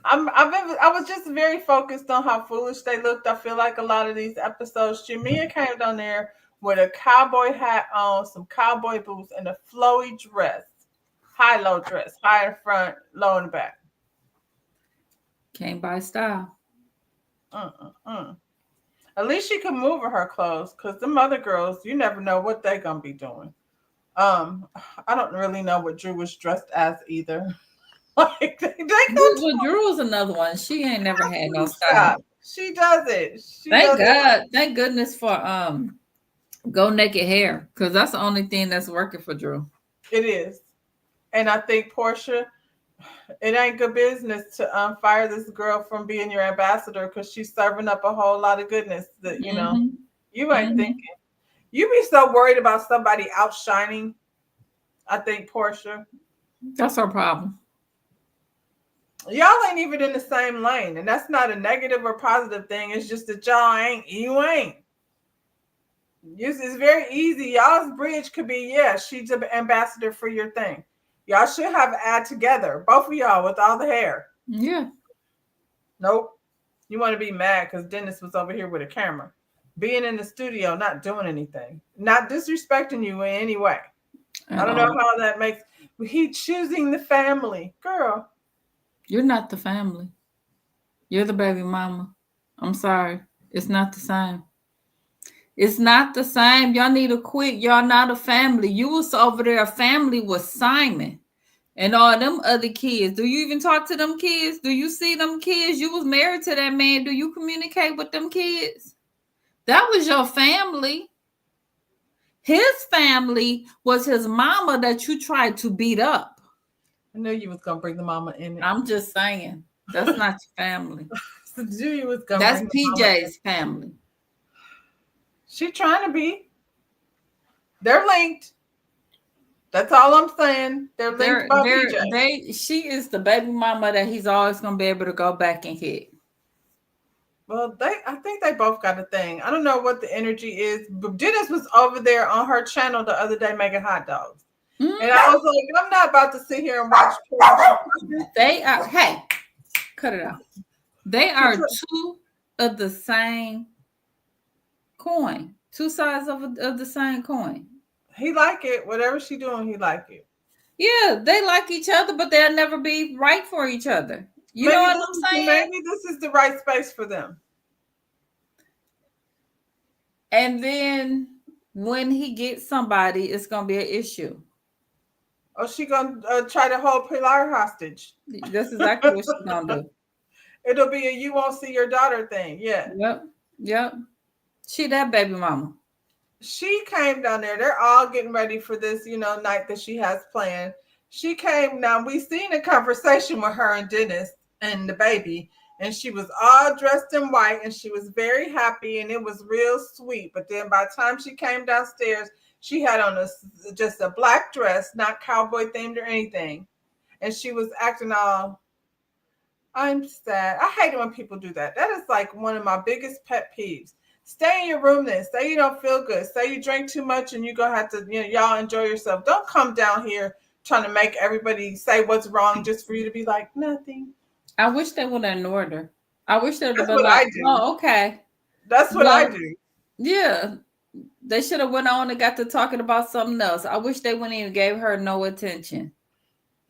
I was just very focused on how foolish they looked. I feel like a lot of these episodes, Shamia came down there with a cowboy hat on, some cowboy boots, and a flowy dress, high-low dress, high in front, low in the back. Came by style. Uh-uh-uh. At least she could move her clothes, because them other girls, you never know what they're gonna be doing. Um, I don't really know what Drew was dressed as either. Like they go Well, Drew was another one. She ain't never had no stop. style. She does it. She Thank does it. God. Thank goodness for Go Naked Hair, because that's the only thing that's working for Drew. It is. And I think Portia, it ain't good business to fire this girl from being your ambassador because she's serving up a whole lot of goodness that Mm-hmm. you ain't Mm-hmm. thinking. You be so worried about somebody outshining. I think Portia, That's her problem. y'all ain't even in the same lane, and that's not a negative or positive thing. It's just that y'all ain't. You ain't. It's very easy. Y'all's bridge could be, yeah, she's an ambassador for your thing. Y'all should have an ad together, both of y'all with all the hair. Yeah. Nope. You want to be mad because Dennis was over here with a camera, being in the studio, not doing anything, not disrespecting you in any way. I At don't know all. how that makes. He choosing the family, girl. You're not the family. You're the baby mama. I'm sorry. It's not the same. It's not the same. Y'all need to quit. Y'all not a family. You was over there. A family with Simon and all them other kids. Do you even talk to them kids? Do you see them kids? You was married to that man. Do you communicate with them kids? That was your family. His family was his mama that you tried to beat up. I knew you was gonna bring the mama in it. I'm just saying. That's not your family. So knew you was gonna That's bring the mama in. PJ's family. She trying to be. They're linked. That's all I'm saying. They're linked by PJ. She is the baby mama that he's always gonna be able to go back and hit. Well, I think they both got a thing. I don't know what the energy is, but Dennis was over there on her channel the other day making hot dogs. Mm-hmm. And I was like, I'm not about to sit here and watch. They are, hey, cut it out. They are two of the same coin, two sides of the same coin. He like it. Whatever she doing, he like it. Yeah, they like each other, but they'll never be right for each other. You know what I'm saying? Maybe this is the right space for them. And then when he gets somebody, it's gonna be an issue. Oh, she gonna try to hold Pilar hostage. That's exactly what she's gonna do. It'll be a you won't see your daughter thing. Yeah. Yep. She that baby mama. She came down there. They're all getting ready for this, night that she has planned. She came down. We seen a conversation with her and Dennis and the baby, and she was all dressed in white, and she was very happy, and it was real sweet. But then by the time she came downstairs, she had on just a black dress, not cowboy themed or anything, and she was acting all. I'm sad. I hate it when people do that. That is like one of my biggest pet peeves. Stay in your room then. Say you don't feel good. Say you drink too much and you're going to have to, y'all enjoy yourself. Don't come down here trying to make everybody say what's wrong just for you to be like, nothing. I wish they would have ignored her. I wish they would have That's been what like, I do. oh, okay. That's what I do. Yeah. They should have went on and got to talking about something else. I wish they wouldn't even gave her no attention.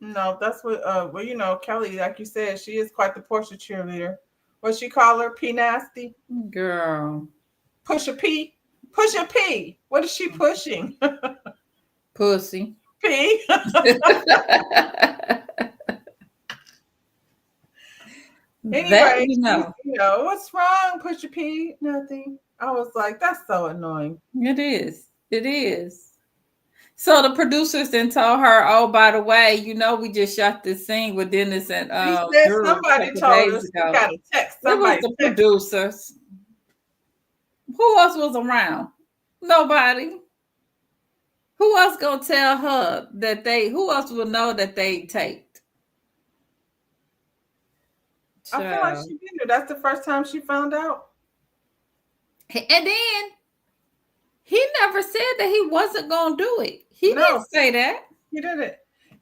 No, that's what, Kelly, like you said, she is quite the Portia cheerleader. What she call her? P nasty? Girl. Push a P? Push a P. What is she pushing? Pussy. P? Anyway, what's wrong? Push a P? Nothing. I was like, that's so annoying. It is. So the producers then told her, "Oh, by the way, we just shot this scene with Dennis and somebody told us. We got a text. Somebody it was the producers. Who else was around? Nobody. Who else gonna tell her that who else will know that they taped? I feel like she did it. That's the first time she found out. And then he never said that he wasn't gonna do it. He didn't say that. He didn't.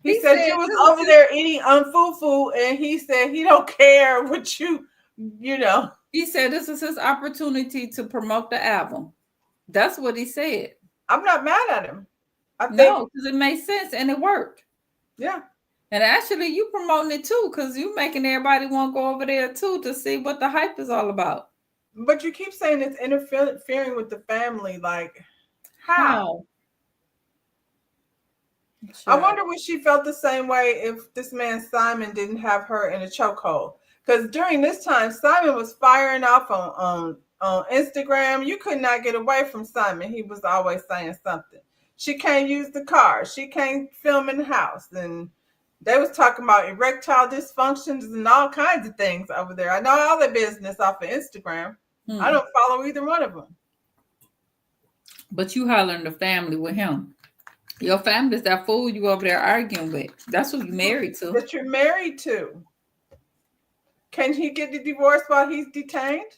He said you was over there eating unfufu, and he said he don't care what you. He said this is his opportunity to promote the album. That's what he said. I'm not mad at him. No, because it made sense and it worked. Yeah. And actually, you promoting it too, because you making everybody want to go over there too to see what the hype is all about. But you keep saying it's interfering with the family. Like, how? Sure. I wonder when she felt the same way if this man Simon didn't have her in a chokehold. Because during this time, Simon was firing off on Instagram. You could not get away from Simon. He was always saying something. She can't use the car. She can't film in the house. And they was talking about erectile dysfunctions and all kinds of things over there. I know all their business off of Instagram. I don't follow either one of them. But you hollering the family with him. Your family's that fool you over there arguing with. That's who you married to. That you're married to. Can he get the divorce while he's detained?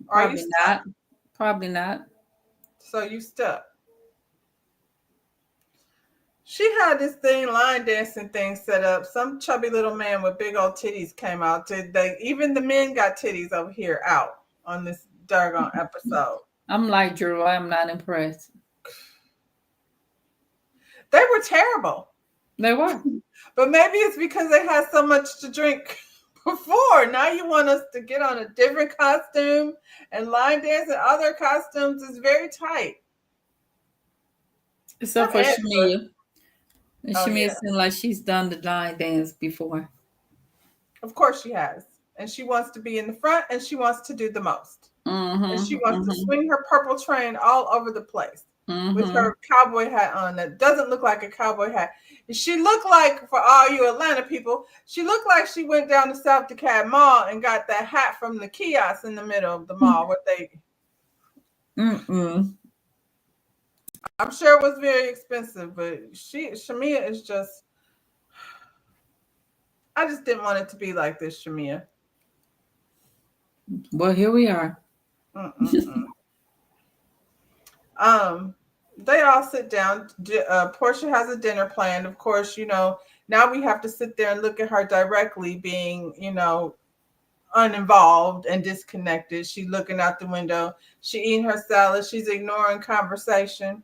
Probably not. Probably not. So you stuck. She had this thing, line dancing thing set up. Some chubby little man with big old titties came out. Even the men got titties over here out on this doggone episode. I'm like, Drew, I'm not impressed. They were terrible. They were. But maybe it's because they had so much to drink before. Now you want us to get on a different costume and line dance, and other costumes is very tight. Except for Shamia. And Oh, Shamia yeah. seems like she's done the line dance before. Of course she has. And she wants to be in the front, and she wants to do the most. And she wants to swing her purple train all over the place with her cowboy hat on that doesn't look like a cowboy hat. She looked like, for all you Atlanta people, she looked like she went down to South DeKalb Mall and got that hat from the kiosk in the middle of the mall. I'm sure it was very expensive, but Shamia is just, I just didn't want it to be like this, Shamia. Well, here we are. They all sit down. Portia has a dinner planned. Of course, now we have to sit there and look at her directly being, uninvolved and disconnected. She's looking out the window. She eating her salad. She's ignoring conversation.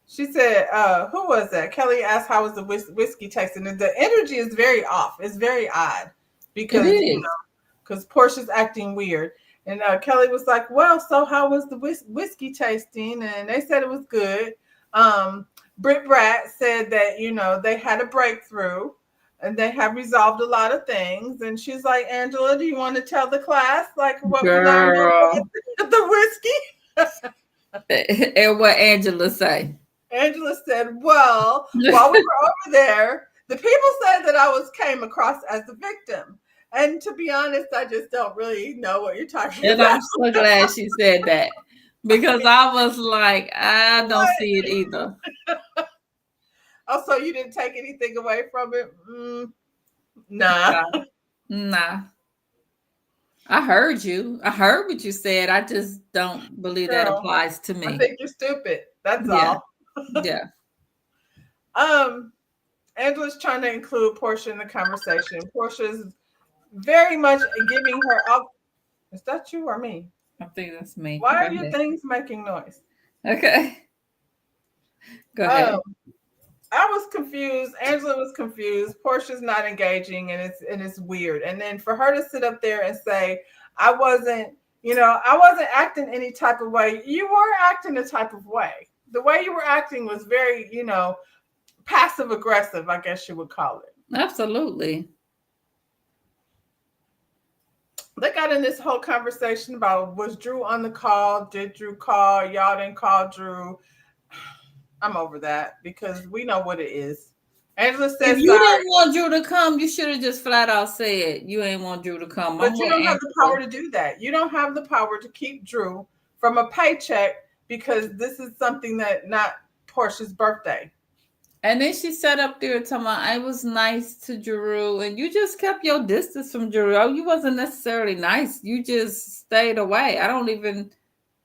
She said, who was that? Kelly asked how was the whiskey tasting. The energy is very off. It's very odd because Portia's acting weird. And Kelly was like, well, so how was the whiskey tasting? And they said it was good. Britt Bratt said that, they had a breakthrough and they have resolved a lot of things. And she's like, Angela, do you want to tell the class what we learned about the whiskey? And what Angela say? Angela said, well, while we were over there, the people said that I came across as the victim. And to be honest, I just don't really know what you're talking about. And I'm so glad she said that, because I was like, I don't see it either. Also, you didn't take anything away from it? Nah. I heard you. I heard what you said. I just don't believe that applies to me. I think you're stupid. That's all. Yeah. Angela's trying to include Portia in the conversation. Portia's very much giving her up. Is that you or me? I think that's me. Why are your things making noise? Okay. Go ahead. I was confused. Angela was confused. Portia's not engaging, and it's weird. And then for her to sit up there and say, I wasn't acting any type of way. You were acting a type of way. The way you were acting was very, passive aggressive, I guess you would call it. Absolutely. They got in this whole conversation about, was Drew on the call? Did Drew call? Y'all didn't call Drew. I'm over that because we know what it is. Angela said, if you didn't want Drew to come, you should have just flat out said you ain't want Drew to come. But you don't have the power to do that. You don't have the power to keep Drew from a paycheck because this is something that not Portia's birthday. And then she sat up there talking about, I was nice to Drew, and you just kept your distance from Drew. Oh, you wasn't necessarily nice. You just stayed away. I don't even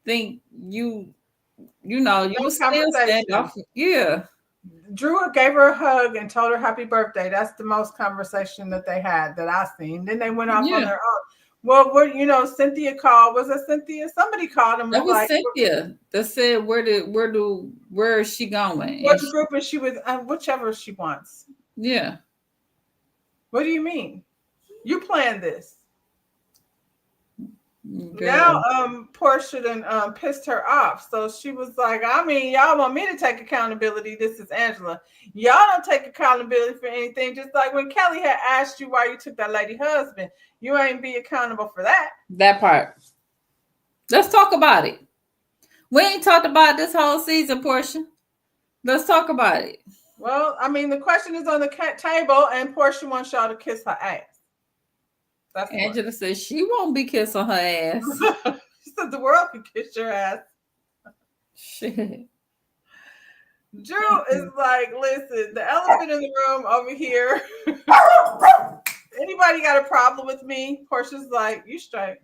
think you was still standing off. Yeah. Drew gave her a hug and told her happy birthday. That's the most conversation that they had that I seen. Then they went off on their own. Well, Cynthia called. Was it Cynthia? Somebody called and was like, Cynthia that said, where is she going? What group is she with? Whichever she wants. Yeah. What do you mean? You planned this. Now, Girl. Portia done pissed her off. So she was like, I mean, y'all want me to take accountability. This is Angela. Y'all don't take accountability for anything. Just like when Kelly had asked you why you took that lady husband, you ain't be accountable for that. That part. Let's talk about it. We ain't talked about this whole season, Portia. Let's talk about it. Well, I mean, the question is on the table, and Portia wants y'all to kiss her ass. That's what. Angela says she won't be kissing her ass. She said the world can kiss your ass. Shit. Drew is like, listen, the elephant in the room over here. Anybody got a problem with me? Portia's like, you straight.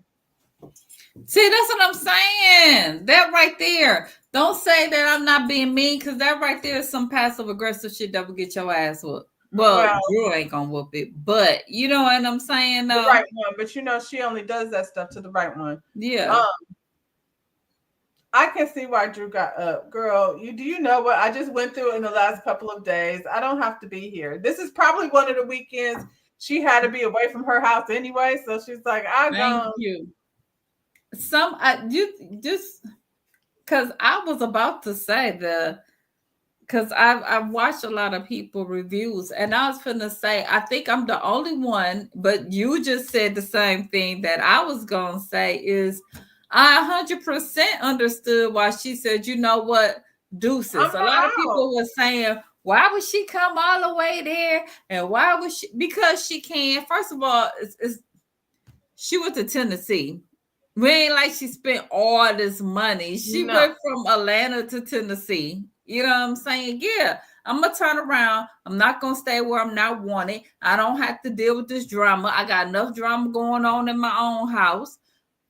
See, that's what I'm saying. That right there. Don't say that I'm not being mean, because that right there is some passive aggressive shit that will get your ass whooped. Well, Drew ain't gonna whoop it, but you know what I'm saying, though. The right one, but you know she only does that stuff to the right one. Yeah. I can see why Drew got up. Girl, do you know what I just went through in the last couple of days? I don't have to be here. This is probably one of the weekends she had to be away from her house anyway. So she's like, Thank you. You just because I was about to say because I've watched a lot of people reviews, and I was finna say I think I'm the only one, but you just said the same thing that I was gonna say is I 100% understood why she said, you know what, deuces. A lot of people were saying, why would she come all the way there? And why would she? Because she can. First of all, she went to Tennessee. We ain't like she spent all this money. She went from Atlanta to Tennessee. You know what I'm saying? Yeah, I'm going to turn around. I'm not going to stay where I'm not wanted. I don't have to deal with this drama. I got enough drama going on in my own house.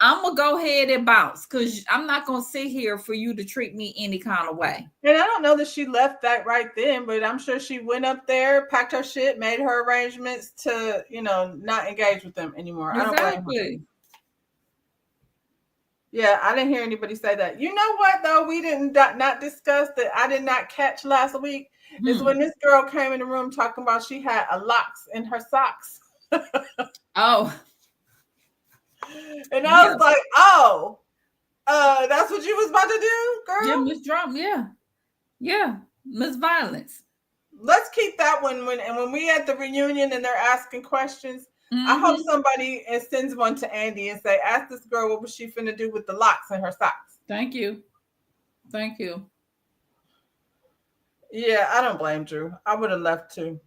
I'm going to go ahead and bounce, because I'm not going to sit here for you to treat me any kind of way. And I don't know that she left that right then, but I'm sure she went up there, packed her shit, made her arrangements to, not engage with them anymore. Exactly. I don't blame her. Yeah, I didn't hear anybody say that. You know what, though? We didn't not discuss that I did not catch last week is when this girl came in the room talking about she had a locks in her socks. Oh. And I was like, that's what you was about to do, girl? Yeah, Miss Drum, yeah. Yeah, Miss Violence. Let's keep that one when we at the reunion and they're asking questions. I hope somebody sends one to Andy and say, ask this girl what was she finna do with the locks in her socks. Thank you. Thank you. Yeah, I don't blame Drew. I would have left too.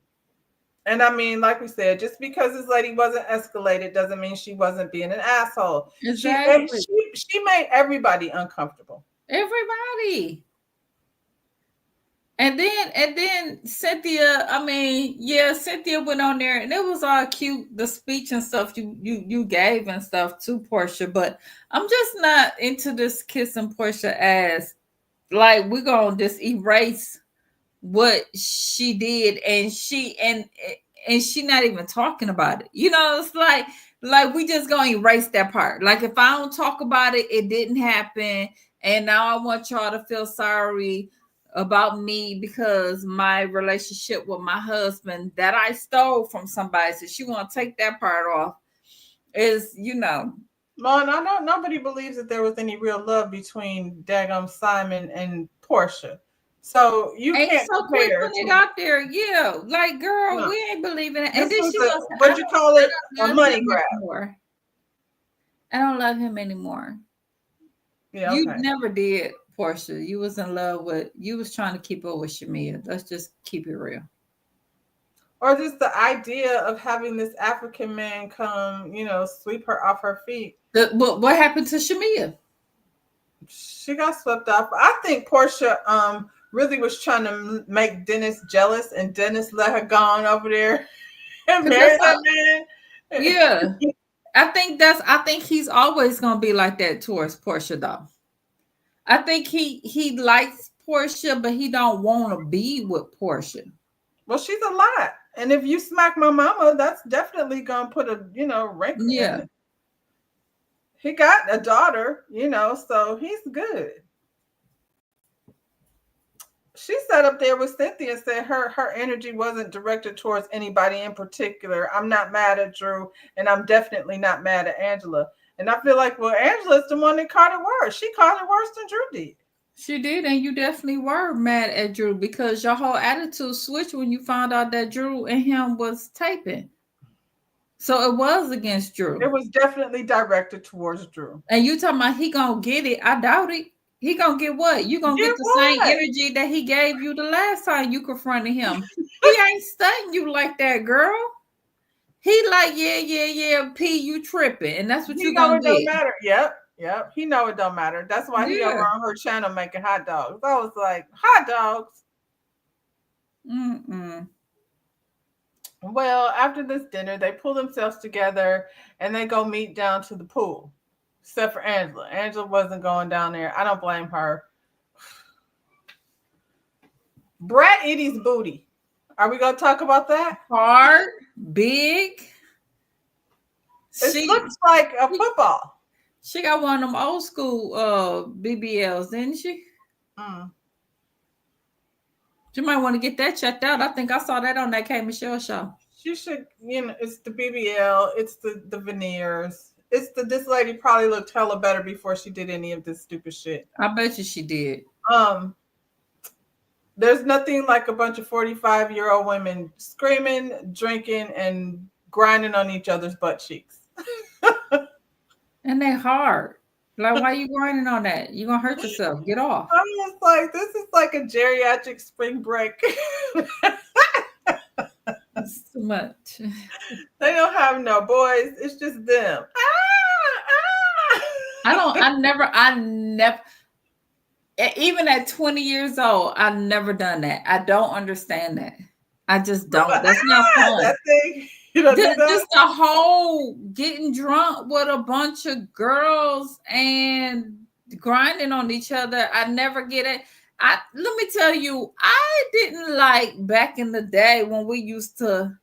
And I mean, like we said, just because this lady wasn't escalated doesn't mean she wasn't being an asshole. Exactly. She made everybody uncomfortable. Everybody. And then Cynthia, Cynthia went on there and it was all cute, the speech and stuff you gave and stuff to Portia, but I'm just not into this kissing Portia ass. Like, we're gonna just erase what she did, and she not even talking about it. It's like we just gonna erase that part. Like, if I don't talk about it, it didn't happen, and now I want y'all to feel sorry about me because my relationship with my husband that I stole from somebody. So she want to take that part off. Well, I know nobody believes that there was any real love between Daggum Simon and Portia. So you can't compare putting it out there. Yeah, like, girl, we ain't believing it. And then she was, what'd you call it? A money grab. Anymore. I don't love him anymore. Yeah, okay. You never did, Portia. You was in love you was trying to keep up with Shamia. Let's just keep it real. Or just the idea of having this African man come, sweep her off her feet. What happened to Shamia? She got swept off. I think Portia really was trying to make Dennis jealous, and Dennis let her go on over there and marry that man. Yeah. I think he's always gonna be like that towards Portia, though. I think he likes Portia, but he don't want to be with Portia. Well, she's a lot. And if you smack my mama, that's definitely gonna put a wrinkle in it. He got a daughter, so he's good. She sat up there with Cynthia and said her energy wasn't directed towards anybody in particular. I'm not mad at Drew, and I'm definitely not mad at Angela. And I feel like, well, Angela's the one that caught it worse. She caught it worse than Drew did. She did, and you definitely were mad at Drew because your whole attitude switched when you found out that Drew and him was taping. So it was against Drew. It was definitely directed towards Drew. And you talking about he gonna get it? I doubt it. He gonna get what? You gonna Get get the same what? energy that he gave you the last time you confronted him. He ain't stunting you like that, girl. He like, yeah, P, you tripping, and that's what He you know gonna it don't get. matter. Yep. He know it don't matter. That's why he over Yeah. on her channel making hot dogs. I was like, hot dogs. Mm-mm. Well, after this dinner, they pull themselves together and they go meet down to the pool. Except for Angela. Angela wasn't going down there. I don't blame her. Brad Eddie's booty. Are we gonna talk about that? Hard, big. It looks like a football. She got one of them old school BBLs, didn't she? Mm. You might want to get that checked out. I think I saw that on that K Michelle show. She should, it's the BBL, it's the veneers. It's this lady probably looked hella better before she did any of this stupid shit. I bet you she did. There's nothing like a bunch of 45-year-old women screaming, drinking, and grinding on each other's butt cheeks. And they hard. Like, why you grinding on that? You're gonna hurt yourself. Get off. I'm just like, this is like a geriatric spring break. It's too much. They don't have no boys. It's just them. I never, even at 20 years old, I've never done that. I don't understand that. I just don't. That's not fun. That thing. You don't do that? Just the whole getting drunk with a bunch of girls and grinding on each other. I never get it. Let me tell you, I didn't like back in the day when we used to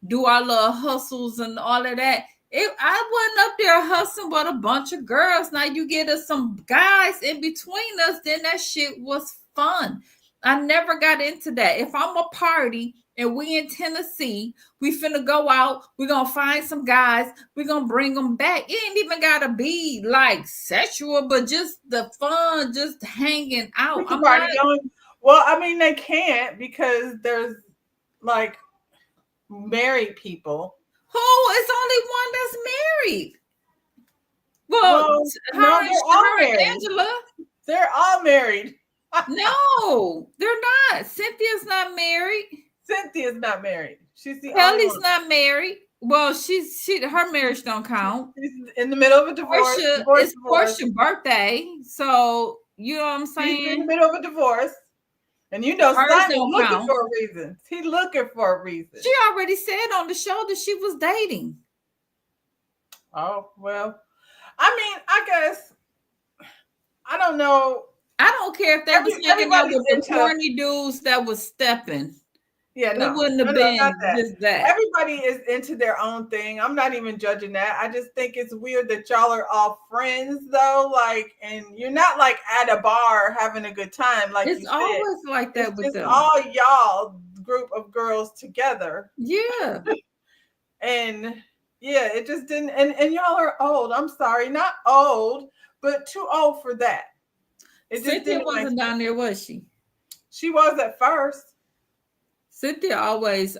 do our little hustles and all of that. I wasn't up there hustling with a bunch of girls. Now you get us some guys in between us, then that shit was fun. I never got into that. If I'm a party and we in Tennessee, we finna go out, we're gonna find some guys, we're gonna bring them back. It ain't even gotta be like sexual, but just the fun, just hanging out. I'm not going. Well, I mean, they can't because there's like married people. Who is only one that's married? Well, no, they're all married. Angela. They're all married. No, they're not. Cynthia's not married. Cynthia's not married. She's the Kelly's not married. Well, her marriage don't count. She's in the middle of a divorce. It's Portia's birthday, so you know what I'm saying. She's in the middle of a divorce, and Simon's looking for a reason. He's looking for a reason. She already said on the show that she was dating. Oh well, I mean, I guess I don't know. I don't care if they was hanging out with the corny dudes that was stepping. Yeah, no, it wouldn't have been just that. Everybody is into their own thing. I'm not even judging that. I just think it's weird that y'all are all friends, though. Like, and you're not like at a bar having a good time. Like it's always like that with them. All y'all group of girls together. Yeah, and yeah, it just didn't. And y'all are old. I'm sorry, not old, but too old for that. Cynthia wasn't down there, was she? She was at first. Cynthia always,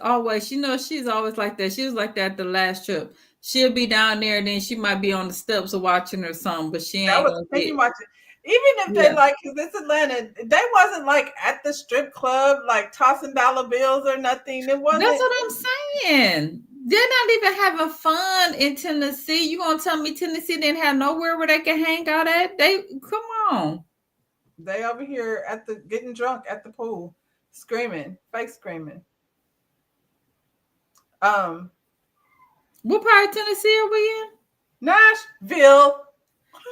she's always like that. She was like that the last trip. She'll be down there and then she might be on the steps or watching her son, but she ain't gonna get watching. Even if they because it's Atlanta, they wasn't like at the strip club, like tossing dollar bills or nothing. It wasn't. That's what I'm saying. They're not even having fun in Tennessee. You gonna tell me Tennessee didn't have nowhere where they can hang out at? Come on. They over here getting drunk at the pool. Screaming, fake screaming. What part of Tennessee are we in? Nashville.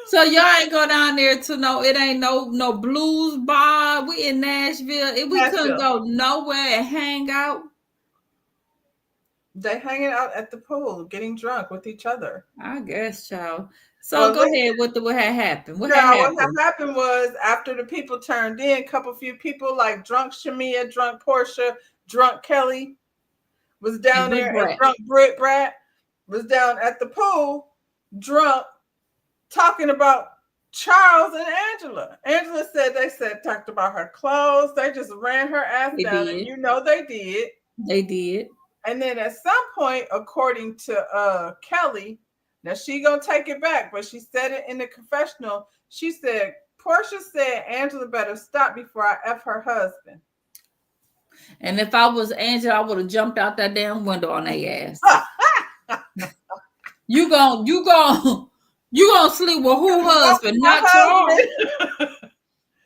So y'all ain't go down there to it ain't no blues bar. We in Nashville. If we couldn't go nowhere and hang out. They hanging out at the pool, getting drunk with each other. I guess, child. So go ahead. What had happened? What had happened was after the people turned in, few people like drunk Shamia, drunk Portia, drunk Kelly was down there, and drunk Brat was down at the pool, drunk, talking about Charles and Angela. Angela said they said talked about her clothes. They just ran her ass They down, and did. you know they did. They did. And then at some point, according to Kelly, now she gonna take it back, but she said it in the confessional. She said Portia said Angela better stop before I f her husband. And if I was Angela, I would have jumped out that damn window on their ass. You gon' you gonna sleep with who husband? My Not Charles. husband.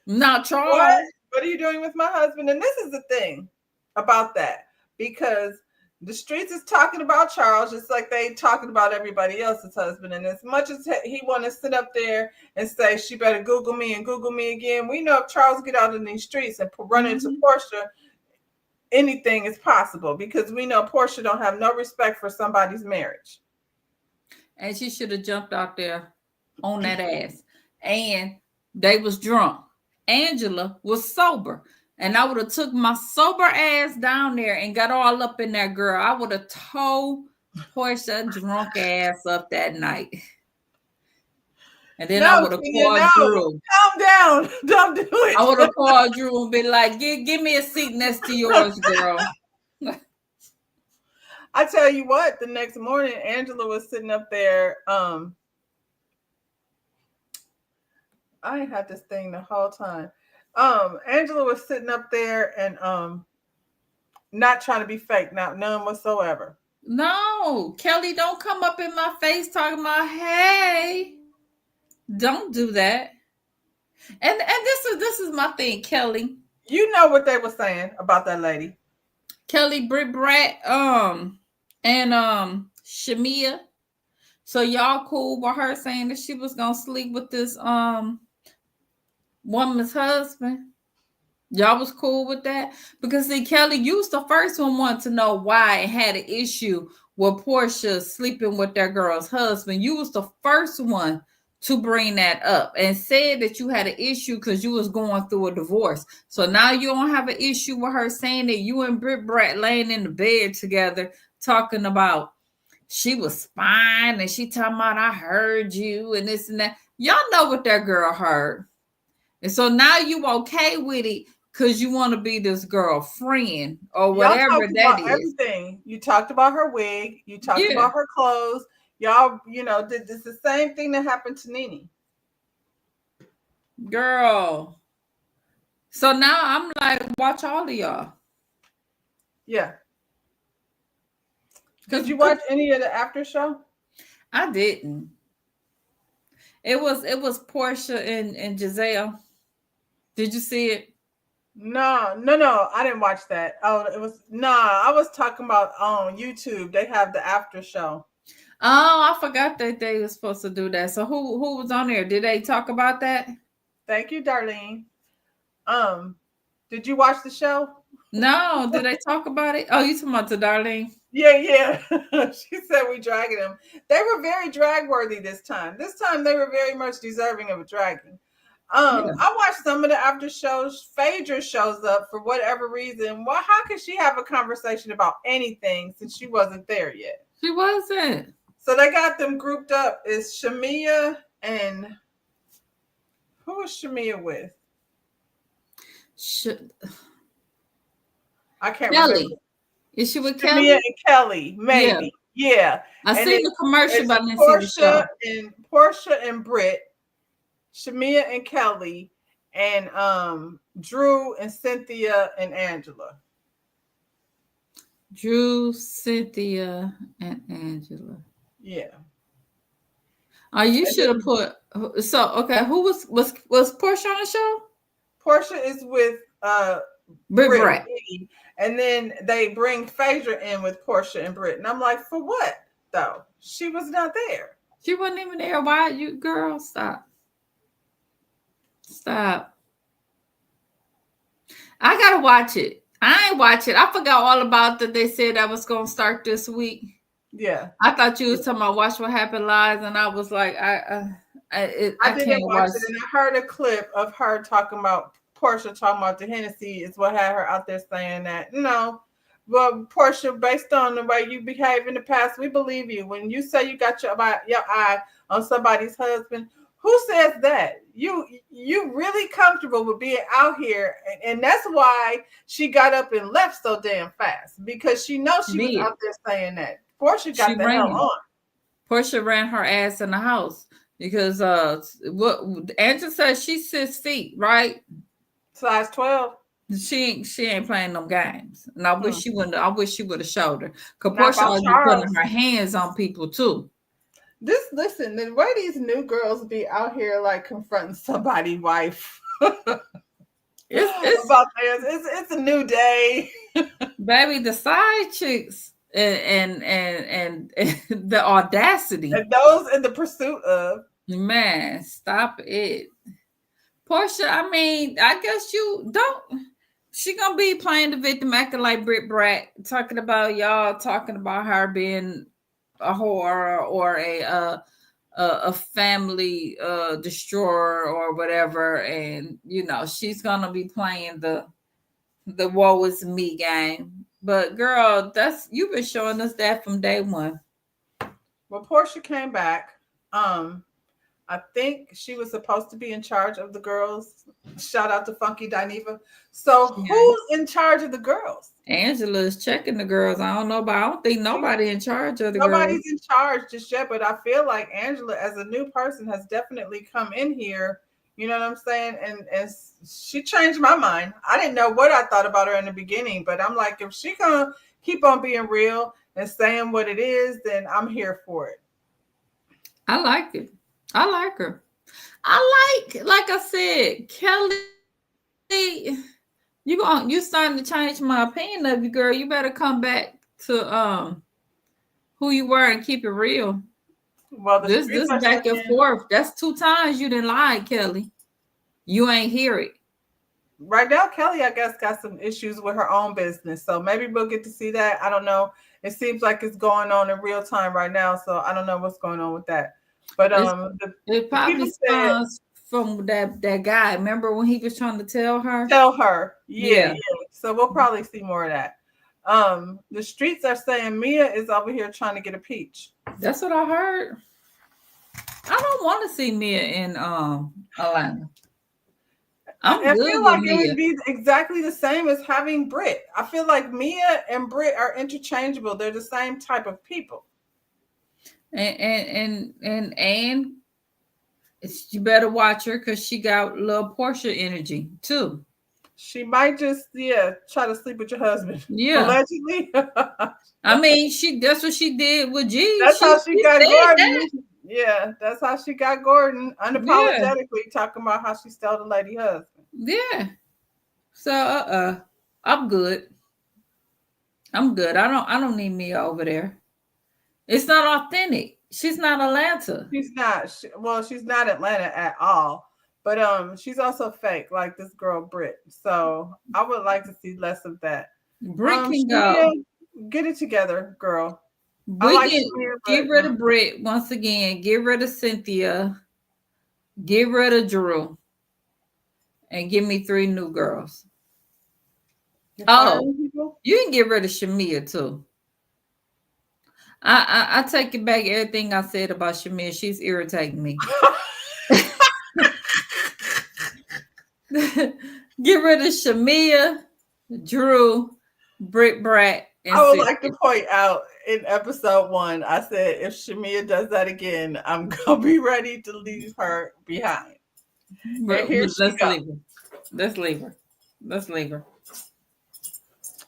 Not What? Charles. What are you doing with my husband? And this is the thing about that, because the streets is talking about Charles just like they talking about everybody else's husband. And as much as he want to sit up there and say she better Google me and Google me again, we know if Charles get out in these streets and run into Portia, anything is possible, because we know Portia don't have no respect for somebody's marriage. And she should have jumped out there on that ass. And they was drunk. Angela was sober. And I would have took my sober ass down there and got all up in that girl. I would have told Portia drunk ass up that night. And then I would have called Drew. Calm down. Don't do it. I would have called Drew and be like, give me a seat next to yours, girl. I tell you what, the next morning, Angela was sitting up there. I had this thing the whole time. Angela was sitting up there and not trying to be fake, not none whatsoever. No, Kelly, don't come up in my face talking about, hey, don't do that. And this is my thing, Kelly. You know what they were saying about that lady. Kelly, Britt Brat, and Shamia. So y'all cool with her saying that she was gonna sleep with this woman's husband? Y'all was cool with that? Because see, Kelly, you was the first one wanted to know why and had an issue with Portia sleeping with that girl's husband. You was the first one to bring that up and said that you had an issue because you was going through a divorce. So now you don't have an issue with her saying that you and Britt Brat laying in the bed together talking about she was fine and she talking about I heard you and this and that. Y'all know what that girl heard. And so now you okay with it because you want to be this girlfriend or whatever that is. Everything. You talked about her wig. You talked about her clothes. Y'all, did this the same thing that happened to Nene. Girl. So now I'm like, watch all of y'all. Yeah. Did you watch any of the after show? I didn't. It was Portia and Giselle. Did you see it? No, I didn't watch that. Oh, I was talking about on YouTube. They have the after show. Oh, I forgot that they were supposed to do that. So who was on there? Did they talk about that? Thank you, Darlene. Did you watch the show? No, did they talk about it? Oh, you talking about the Darlene? Yeah. She said we dragging them. They were very drag worthy this time. This time they were very much deserving of a dragging. I watched some of the after shows. Phaedra shows up for whatever reason. Well, how could she have a conversation about anything since she wasn't there yet? She wasn't. So they got them grouped up. Is Shamia and who was Shamia with? I can't remember. Is she with Shamia Kelly? and Kelly, maybe. Yeah. I seen the commercial, but I didn't see the show. Portia and Britt, Shamia and Kelly, and Drew and Cynthia and Angela. Drew, Cynthia, and Angela. Yeah. Oh, you should have put. So okay, who was Portia on the show? Portia is with Britt Brat. And then they bring Phaedra in with Portia and Britt. And I'm like, for what though? She was not there. She wasn't even there. Why you girl? Stop. I gotta watch it. I ain't watch it. I forgot all about that. They said that was gonna start this week. Yeah. I thought you was talking about Watch What Happened Live, and I was like, I didn't watch it. And I heard a clip of her talking about Portia talking about the Hennessy is what had her out there saying that, Well, Portia, based on the way you behave in the past, we believe you. When you say you got your eye on somebody's husband, who says that? You really comfortable with being out here, and that's why she got up and left so damn fast because she knows She she was did. out there saying that. Portia She got the hell ran. on. Portia ran her ass in the house because what Angela said she's 6 feet, right? Size 12. She ain't playing them games. And I wish Hmm. she wouldn't. I wish she would have showed her. Cause Not Portia about always be putting Charles. her hands on people too. Listen, the way these new girls be out here like confronting somebody's wife about It's this. It's a new day. baby the side chicks and the audacity. And those in the pursuit of. Man, stop it. Portia, I mean, I guess you don't. She gonna be playing the victim, acting like Brit Brat, talking about y'all, talking about her being a whore or a family destroyer or whatever, and she's gonna be playing the woe is me game. But girl, that's you've been showing us that from day one. Well, Portia came back. I think she was supposed to be in charge of the girls. Shout out to Funky Dineva. So Yeah. who's in charge of the girls? Angela is checking the girls. I don't know, but I don't think nobody in charge of the girls. Nobody's in charge just yet, but I feel like Angela, as a new person, has definitely come in here. You know what I'm saying? And she changed my mind. I didn't know what I thought about her in the beginning, but I'm like, if she gonna keep on being real and saying what it is, then I'm here for it. I like it. I like her. Like I said, Kelly, you starting to change my opinion of you, girl. You better come back to who you were and keep it real. Well, the This streets this are back and saying forth. That's 2 times you didn't lie, Kelly. You ain't hear it. right now, Kelly, I guess, got some issues with her own business. So maybe we'll get to see that. I don't know. It seems like it's going on in real time right now. So I don't know what's going on with that. But It's it the people probably said, spawns from that guy. Remember when he was trying to tell her? tell her. Yeah, Yeah, yeah. So we'll probably see more of that. The streets are saying Mia is over here trying to get a peach. that's what I heard. I don't want to see Mia in Atlanta. I'm I good feel with like it Mia. would be exactly the same as having Brit. I feel like Mia and Brit are interchangeable. They're the same type of people. And you better watch her because she got little Portia energy too. She might just, try to sleep with your husband. Yeah. Allegedly. I mean, that's what she did with G. That's how she She got said Gordon. that. Yeah, that's how she got Gordon Yeah. unapologetically talking about how she stole the lady husband. Yeah. So I'm good. I'm good. I don't need Mia over there. It's not authentic. She's not Atlanta. She's not. She's not Atlanta at all. But she's also fake, like this girl Brit. So I would like to see less of that. Brit can Shamia, go. get it together, girl. I We like can Shamia, get but rid of Brit once again. Get rid of Cynthia. Get rid of Drew. And give me 3 new girls. you're Oh, firing people. you can get rid of Shamia too. I take it back everything I said about Shamia. She's irritating me. Get rid of Shamia, Drew, Britt Brat, and I would like to Cynthia. point out in episode 1, I said if Shamia does that again, I'm gonna be ready to leave her behind. And here she Let's goes. leave her. Let's leave her. Let's leave her.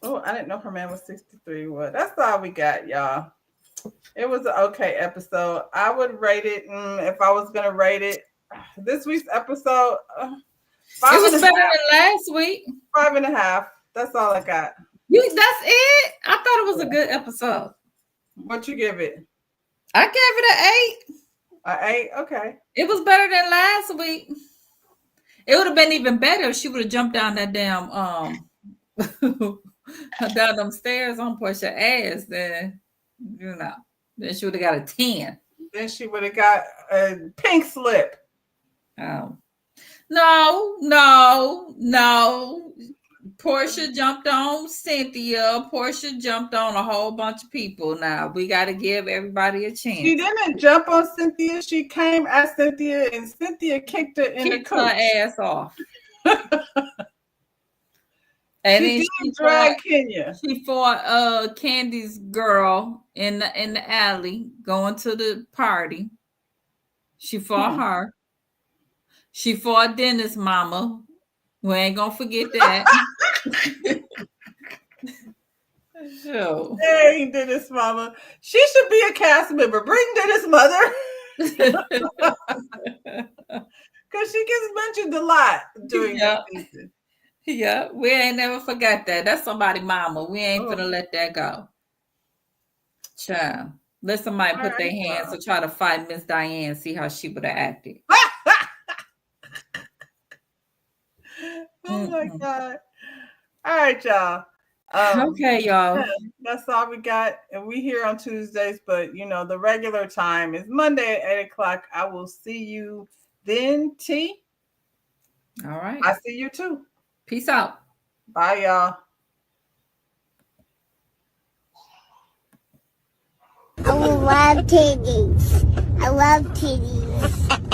Oh, I didn't know her man was 63. Well, that's all we got, y'all. It was an okay episode. I would rate it if I was gonna rate it. This week's episode, It five was and a better half. than last week. 5.5. That's all I got. That's it. I thought it was a good episode. What you give it? I gave it an 8. An 8. Okay. It was better than last week. It would have been even better if she would have jumped down that damn down them stairs on Portia ass. Then then she would have got a 10. Then she would have got a pink slip. Oh no. Portia jumped on Cynthia. Portia jumped on a whole bunch of people. Now we got to give everybody a She chance. didn't jump on Cynthia. She came at Cynthia, and Cynthia kicked her in the Kicked her cooch. ass off. And She then did drag Kenya. she fought Candy's girl in the alley going to the party. She fought her. She fought Dennis' mama. We ain't gonna forget that. So Dang, Dennis' mama. She should be a cast member. Bring Dennis' mother. Because she gets mentioned a lot during this season. Yeah, we ain't never forgot that. That's somebody's mama. We ain't gonna let that go. Child. Let somebody put their hands to try to fight Miss Diane, see how she would have acted. Oh my God. All right, y'all. Okay, y'all. That's all we got. And we here on Tuesdays, but the regular time is Monday at 8 o'clock. I will see you then, T. All right. I see you too. Peace out. Bye, y'all. I love titties. I love titties.